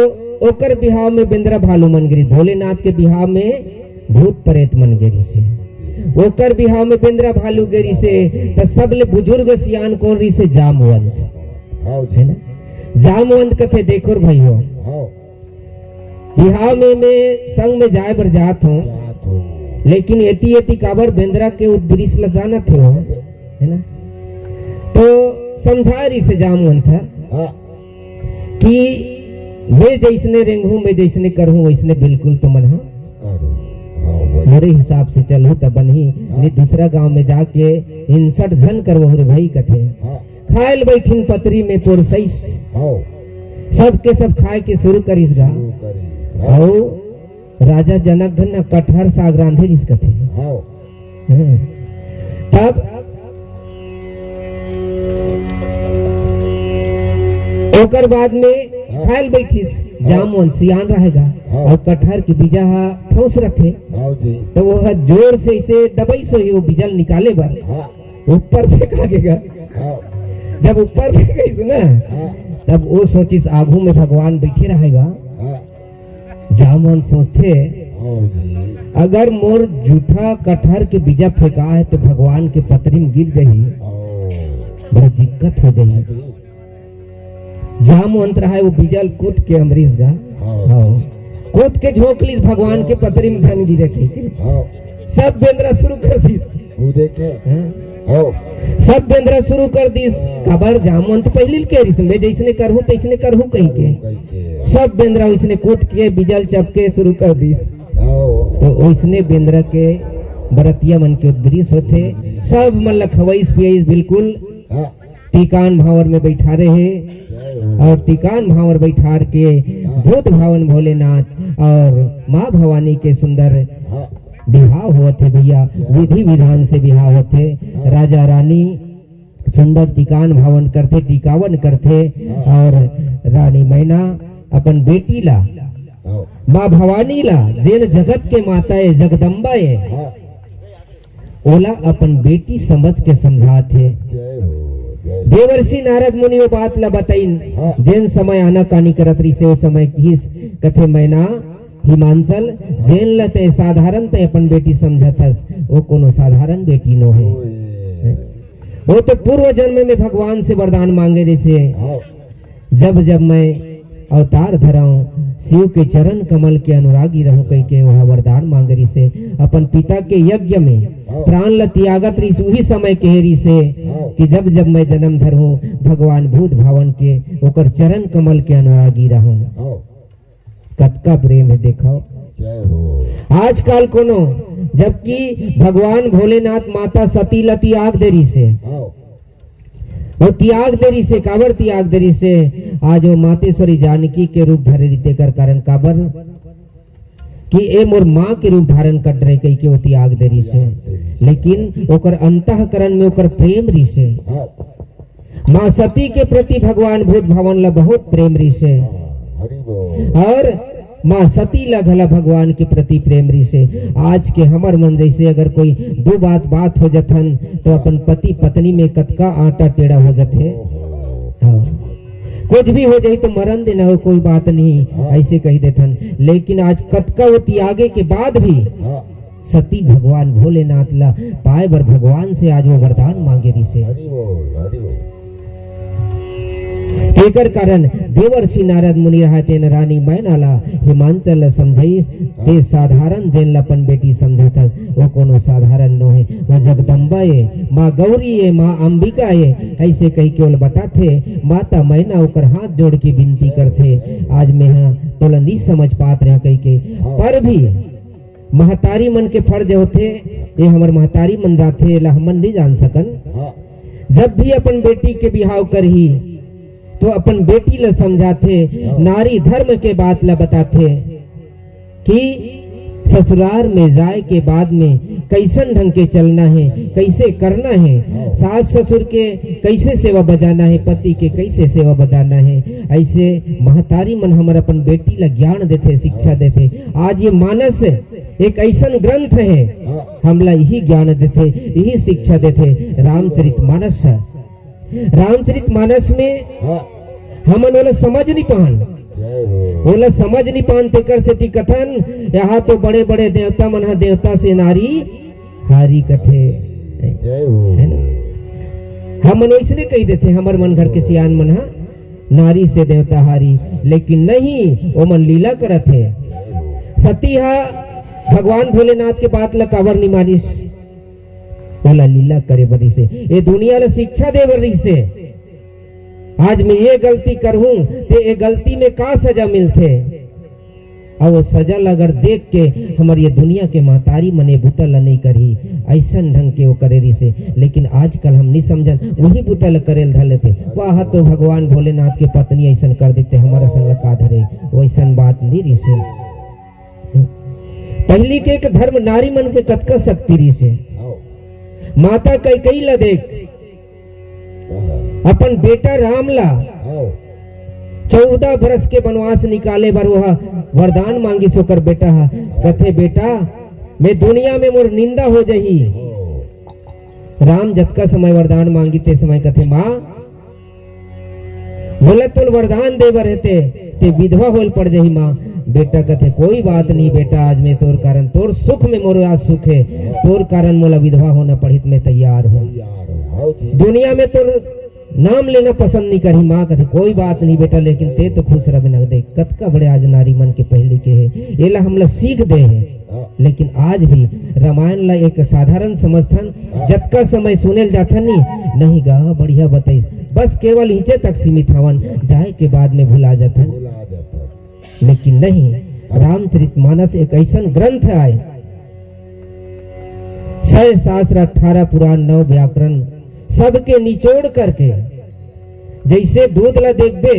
ओकर बिहाव में बिंद्रा भालू मन गिरी भोलेनाथ के बिहाव में भूत प्रेत मन गिरी से ओकर बिहाव में बिंद्रा भालू गिरी से तो सब ले बुजुर्ग सियान कौन रही से जामवंत है ना जामवंत कथे देखो भाई हो बिहाव में संग में जाए बर जात हो लेकिन एती एती काबर बिंद्रा के उद्वृष ल जाना थे हो है ना तो समझा रही से जामवंत था कि मैं जैसने रेंगू मैं जैसने करूँ वैसने बिल्कुल तो मन मेरे हिसाब से चलू तब बनी नहीं दूसरा गांव में जाके 59 जन करवो रे भाई कथे खायल बैठिन पतरी में पोरसैस सब के सब खाए के शुरू करिस गा और राजा जनक धन न कटहर साग रांधे जिस कथे तब ओकर बाद में खायल बैठिस जामवंत सियान रहेगा और कटहर की बीजा ठोस रखे तो वो जोर से इसे दबाई सो वो बीजल निकाले बार ऊपर फेंका गेगा जब ऊपर फेंकिस ना तब वो सोचिस आगू में भगवान बैठे रहेगा जामवंत सोचते अगर मोर जूठा कटहर के बीजा फेंका है तो भगवान के पतरी में गिर जाही बड़ा दिक्कत हो जाही जाम मंत्र है वो बिजल कूद के अमरीश गा हाँ कूद के झोंक लीस भगवान के पतरी में धन गिरे के हाँ सब बेंद्रा शुरू कर दीस कूदे के हाँ? हाँ सब बेंद्रा शुरू कर दीस खबर जाम मंत्र पहले के रिस में जैसने करहूं तैसने करहूं कही के सब बेंद्रा उसने कूद के बिजल चपके शुरू कर दीस तो उसने बेंद्रा के बरतिया मन के उद्दृश्य होते सब मन खवैस पियस बिल्कुल टिकान भावर में बैठा रहे और टिकान भावर बैठार के भूत भावन भोलेनाथ और माँ भवानी के सुंदर विवाह हुए थे भैया विधि विधान से विवाह होते राजा रानी सुंदर टिकान भावन करते टिकावन करते और रानी मैना अपन बेटी ला माँ भवानी ला जेन जगत के माता है जगदम्बा है ओला अपन बेटी समझ के समझाते देवर्षि नारद मुनि वो बात ला बताइन जेन समय आना कानी करत रही से समय की कथे मैना हिमांचल जेन लते साधारण ते अपन बेटी समझतस वो कोनो साधारण बेटी नो है वो तो पूर्व जन्म में भगवान से वरदान मांगे रही से जब जब मैं अवतार धराऊं शिव के चरण कमल के अनुरागी रहूं कह के वह वरदान मांग रही से अपन पिता के यज्ञ में प्राण ल त्यागत रही वही समय कह रही से कि जब जब मैं जन्म धरूं भगवान भूत भावन के ओकर चरण कमल के अनुरागी रहूं कतका प्रेम है देखो आजकल कोनो जबकि भगवान भोलेनाथ माता सती ल त्याग देरी से वो त्याग देरी से काबर त्याग देरी से आज वो मातेश्वरी जानकी के रूप धरे रीते कर कारण काबर कि ए मोर माँ के रूप धारण कर रहे कई के वो त्याग देरी से लेकिन ओकर अंतःकरण में ओकर प्रेम री से माँ सती के प्रति भगवान भूत भवन ला बहुत प्रेम री से और माँ सती ला भला भगवान के प्रति प्रेम री से आज के हमर मन जैसे अगर कोई दो बात हो जथन तो अपन पति पत्नी में कतका आटा टेढ़ा हो जाते कुछ भी हो जाए तो मरण देना हो कोई बात नहीं ऐसे कही देथन लेकिन आज कतका वो त्यागे के बाद भी सती भगवान भोलेनाथ ला पाए बर भगवान से आज वो वरदान मांगे रही से एकर कारण देवर्षि नारद मुनि रहते न रानी मैनाला हिमांचल समझाइस ते साधारण जेन लपन बेटी समझता वो कोनो साधारण नो है वो जगदम्बा है माँ गौरी है माँ अंबिका है ऐसे कही केवल बताते माता मैना ओकर हाथ जोड़ के विनती करते आज मैं हाँ तोला नहीं समझ पात रहे कही के पर भी महतारी मन के फर्ज होते ये हमार महतारी मन जाते ला हमन नहीं जान सकन जब भी अपन बेटी के बिहाव करही तो अपन बेटी ला समझाते नारी धर्म के बात ला बताते कि ससुराल में जाए के बाद में कैसन ढंग के चलना है कैसे करना है सास ससुर के कैसे सेवा बजाना है पति के कैसे सेवा बजाना है ऐसे महतारी मन हमर अपन बेटी ला ज्ञान देते शिक्षा देते आज ये मानस एक ऐसन ग्रंथ है हमला यही ज्ञान देते यही शिक्षा देते रामचरितमानस में हमन ओला समझ नहीं पान ओला समझ नहीं पान तेकर से ती कथन यहाँ तो बड़े बड़े देवता मन देवता से नारी हारी कथे हमन इसने कही देते हमर मन घर के सियान मन नारी से देवता हारी लेकिन नहीं वो मन लीला करत है सती भगवान भोलेनाथ के बात ला काबर नहीं मानिस ओला लीला करे बरी से ये दुनिया ला शिक्षा दे बरी से आज मैं ये गलती करूं तो ये गलती में का सजा मिलते और वो सजा अगर देख के हमारी ये दुनिया के महतारी मने बुतल नहीं करी ऐसा ढंग के वो करे से लेकिन आजकल हम नहीं समझन वही बुतल करेल धले थे वाह तो भगवान भोलेनाथ के पत्नी ऐसा कर देते हमारा संग का धरे वैसा बात नहीं रही से पहली के एक धर्म नारी मन के कतका शक्ति रही से माता कई ला देख अपन बेटा राम ला 14 बरस के वनवास निकाले बर वह वरदान मांगी सोकर बेटा कथे बेटा मैं दुनिया में मोर निंदा हो जही राम जतका समय वरदान मांगी ते समय कथे माँ बोले तुल वरदान दे बर रहते ते विधवा होल पड़ जही माँ बेटा कथे कोई बात नहीं बेटा आज मैं तोर कारण तोर सुख में मोर आज सुख है तोर कारण मोला विधवा होना पड़ित मैं तैयार हूँ दुनिया में तोर नाम लेना पसंद नहीं करी। माँ कहती कोई बात नहीं बेटा, लेकिन ते तो खुश रह न दे। कतका बड़े आज नारी मन के पहले के है, एला हमला सीख दे है। लेकिन आज भी रामायण ला एक साधारण समझथन, जतका समय सुनेल जाथा नहीं गा बढ़िया बताइस, बस केवल हिचे तक सीमित हवन, जाए के बाद में भुला जाथन। लेकिन नहीं, रामचरितमानस एक ऐसा ग्रंथ है, 6 शास्त्र 18 पुराण 9 व्याकरण सबके निचोड़ करके, जैसे दूध ला देखबे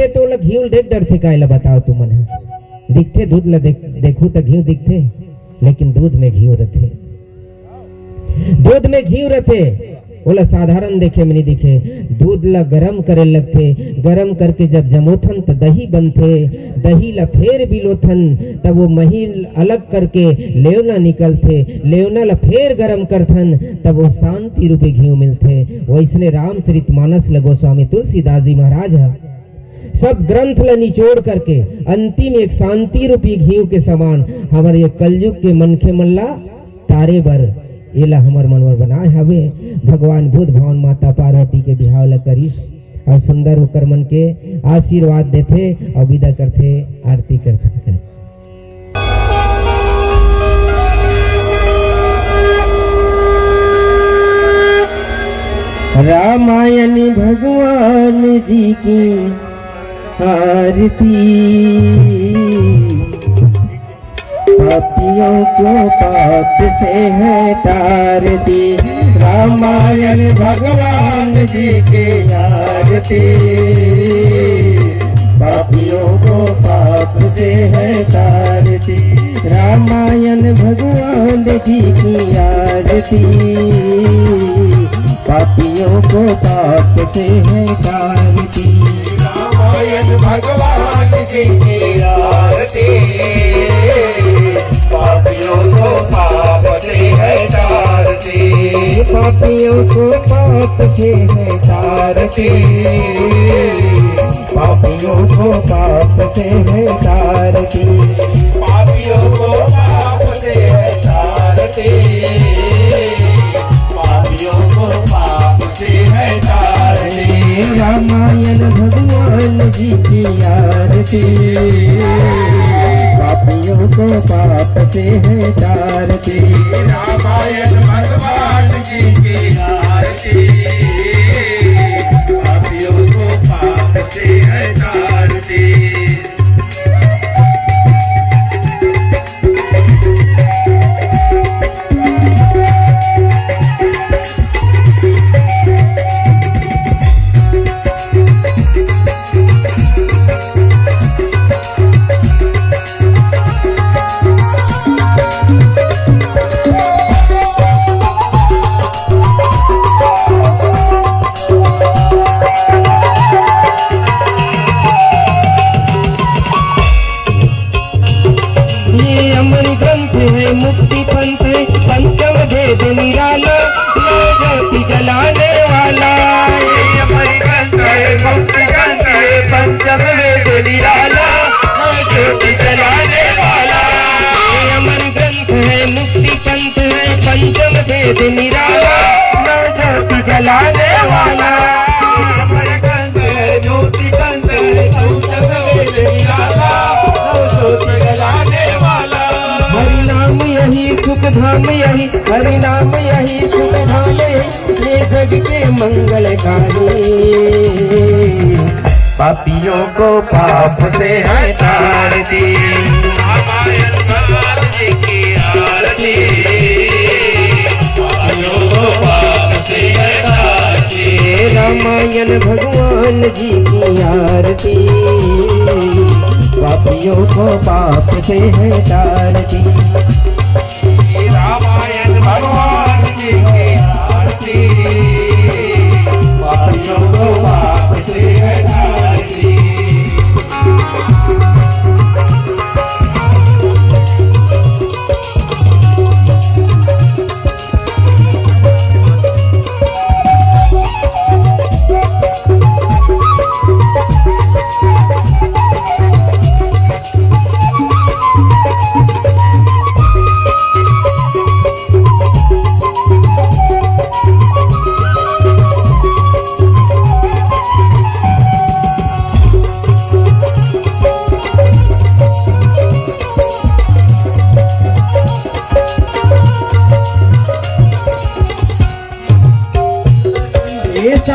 तो ला घी देख डर थे कायला बताओ तुम मन दिखते दूध ला देखू तो घी दिखते, लेकिन दूध में घी रहते बोला साधारण देखे में नहीं दिखे। दूध ला गरम करे लगते, गरम करके जब जमोथन तो दही बनते, दही ला फेर बिलोथन तब वो मही अलग करके लेवना निकलते, लेवना ला फेर गरम करथन तब वो शांति रूपी घी मिलते। वैसने रामचरितमानस ला गोस्वामी तुलसीदास जी महाराज है सब ग्रंथ ला निचोड़ करके अंतिम एक शांति रूपी घी के समान हमारे ये कलयुग के मनखे मन ला तारे बर एला हमर मनवर बनाए हवे। भगवान बुद्ध भगवान माता पार्वती के बिहाव ला करिस और सुंदर होकर मन के आशीर्वाद देथे और विदा करथे, आरती करथे। रामायणी भगवान जी की आरती, पापियों को पाप से है तारती। रामायण भगवान जी की आरती, पापियों को पाप से है तारती। रामायण भगवान जी की आरती, पापियों को पाप से है तारती। रामायण भगवान जी की आरती, पापियों को पाप से है तारती। पापियों को पाप से है तारती, पापियों को पाप से है तारती। पापियों को पाप से है तारती, पापियों को पाप से है तारती। रामायण भगवान जी की आरती, पापियों को पाप से है तारती। रामायण भगवान जी की आरती, पापियों को पाप से है तारती। मुक्ति पंथ पंचम भेद निराला, ज्योति जलाने वाला। ये अमर ग्रंथ है, मुक्ति ग्रंथ है, पंचम भेद निराला, ज्योति जलाने वाला। ये अमर ग्रंथ है, मुक्ति पंथ है, पंचम भेद निराला, ज्योति जलाने वाला। अमर ग्रंथ है, ज्योति ग्रंथ है, पंचम भेद निराला, ज्योति जलाने वाला। हरि नाम यही सुख धाम यही, हरि नाम यही सुख धाम यही, ये जग के मंगलकारी। पापियों को पाप से है तारती। रामायण भगवान जी की आरती, पापियों को पाप से है तारती। रामायण भगवान जी की आरती, पापियों को पाप से है तारती। रामायण भगवान जी की आरती, पापियों को पाप से है तारती।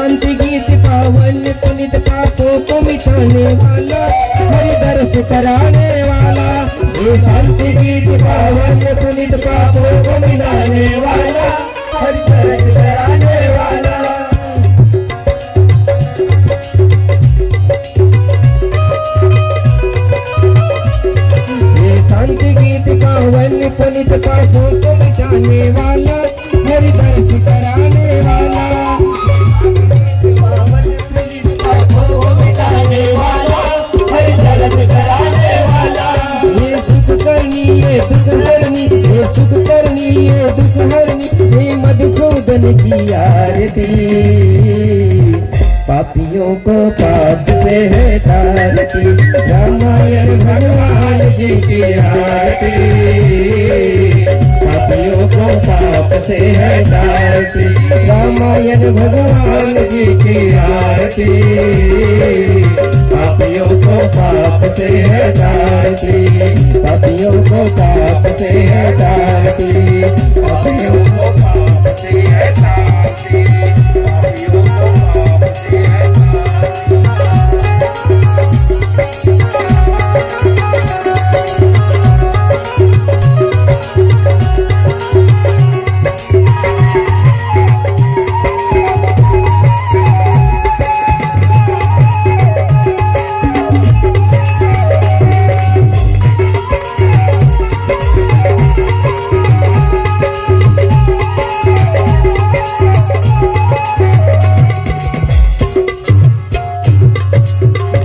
शांति गीत पावन पुनित पापों को मिटाने वाला, हरि दर्श कराने वाला। ये शांति गीत पावन पुनित पापों को मिटाने वाला, हरि दर्श कराने वाला। ये शांति गीत पावन पुनित पापों को मिटाने वाला, हरि दर्श कराने वाला। ये सुख करनी ये दुख हरनी, ये सुख करनी ये दुख हरनी, ये मधुसूदन की आरती। पापियों को पाप से है तारती, रामायण भगवान जी की आरती। पापियों को पाप से है तारती, रामायण भगवान जी की आरती। पापियों को पाप से है तारती, पापियों को पाप से है तारती, पापियों को पाप से है तारती, पापियों को पाप से है तारती।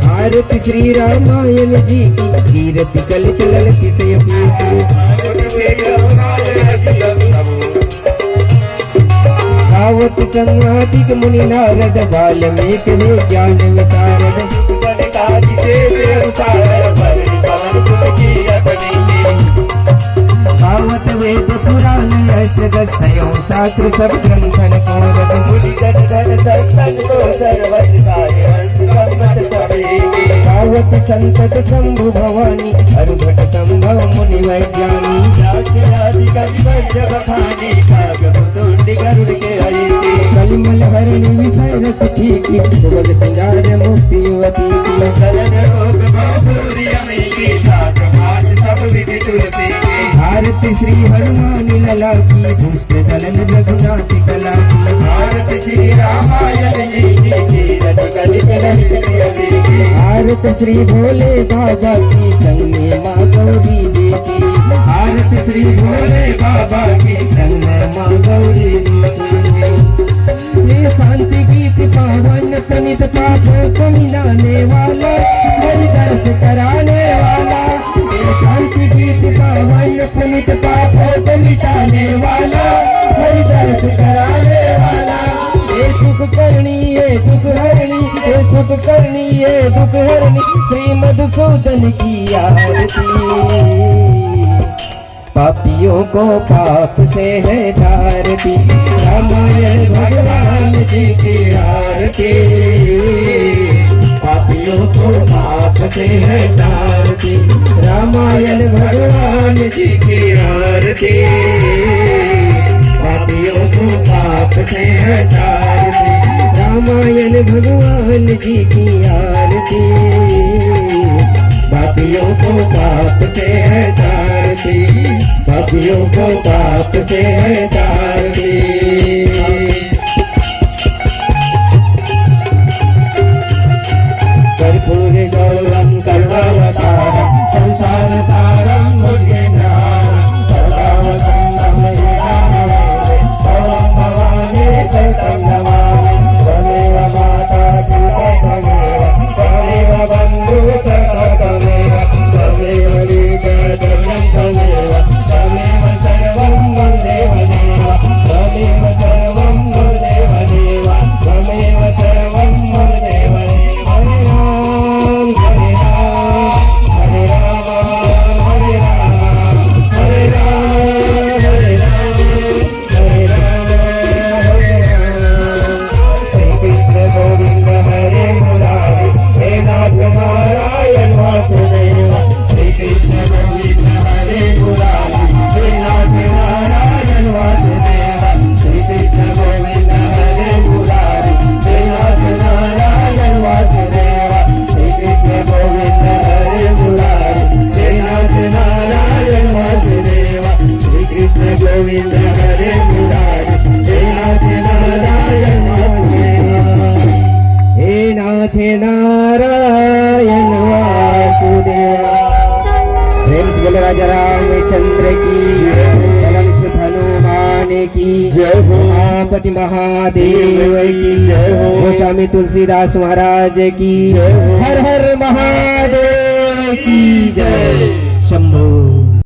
आरती श्री रामायण जी की, कीरति कलित ललती से गावत संवादिक मुनि नारद, वाल्मीकि ज्ञान विशारद। गावत वेद पुराण अष्टदश सयों शास्त्र सब ग्रंथन गावत संतत शंभु भवानी, अरुभट संभव मुनि वैज्ञानी। कलिमल हरणी विषय रस ठीक, सुगल सिंगार मुक्ति युवती भारती श्री हनुमान लला की, दुष्ट दलन रघुनाथ कला की। भारत श्री रामायण जी की, भारत श्री भोले बाबा की, संग में माँ गौरी जी की। भारत श्री भोले बाबा की, संग में माँ गौरी जी की। ये शांति गीत पावन पुनित पापों को मिटाने वाला, हरि दर्श कराने वाला। ये शांति गीत पावन पुनित पापों को मिटाने वाला, हरि दर्श कराने वाला। ये सुख करनी ये दुख हरनी, ये सुख करनी ये दुख हरनी, श्री मधुसूदन की आरती। पापियों को पाप से है तारती, रामायण भगवान जी की आरती। पापियों को पाप से है तारती, रामायण भगवान जी की आरती। पापियों को पाप से है तारती, रामायण भगवान जी की आरती। पापियों को पाप से है तारती, पापियों को पाप से है तारती। कर्पूर गौरम सर्वावतारम, संसार सारम भुजगेन्द्रहारम, सर्वावसंगम वेदांतवेदे, ओम भवानी शरणं नमामि। त्वमेव माता पिता त्वमेव, त्वमेव बन्धुः सखा त्वमेव, त्वमेव वीर्यं त्वमेव, त्वमेव सर्वं वन्दे वदेव, त्वमेव गोविंद हरे मुरारी हे नाथ नारायण हे नाथ नारायण वासुदेवा। प्रेम से बोलो राजा रामचंद्र की पवन सुत हनुमान की महापति महादेव की गोस्वामी तुलसीदास महाराज की हर हर महादेव की जय। शंभो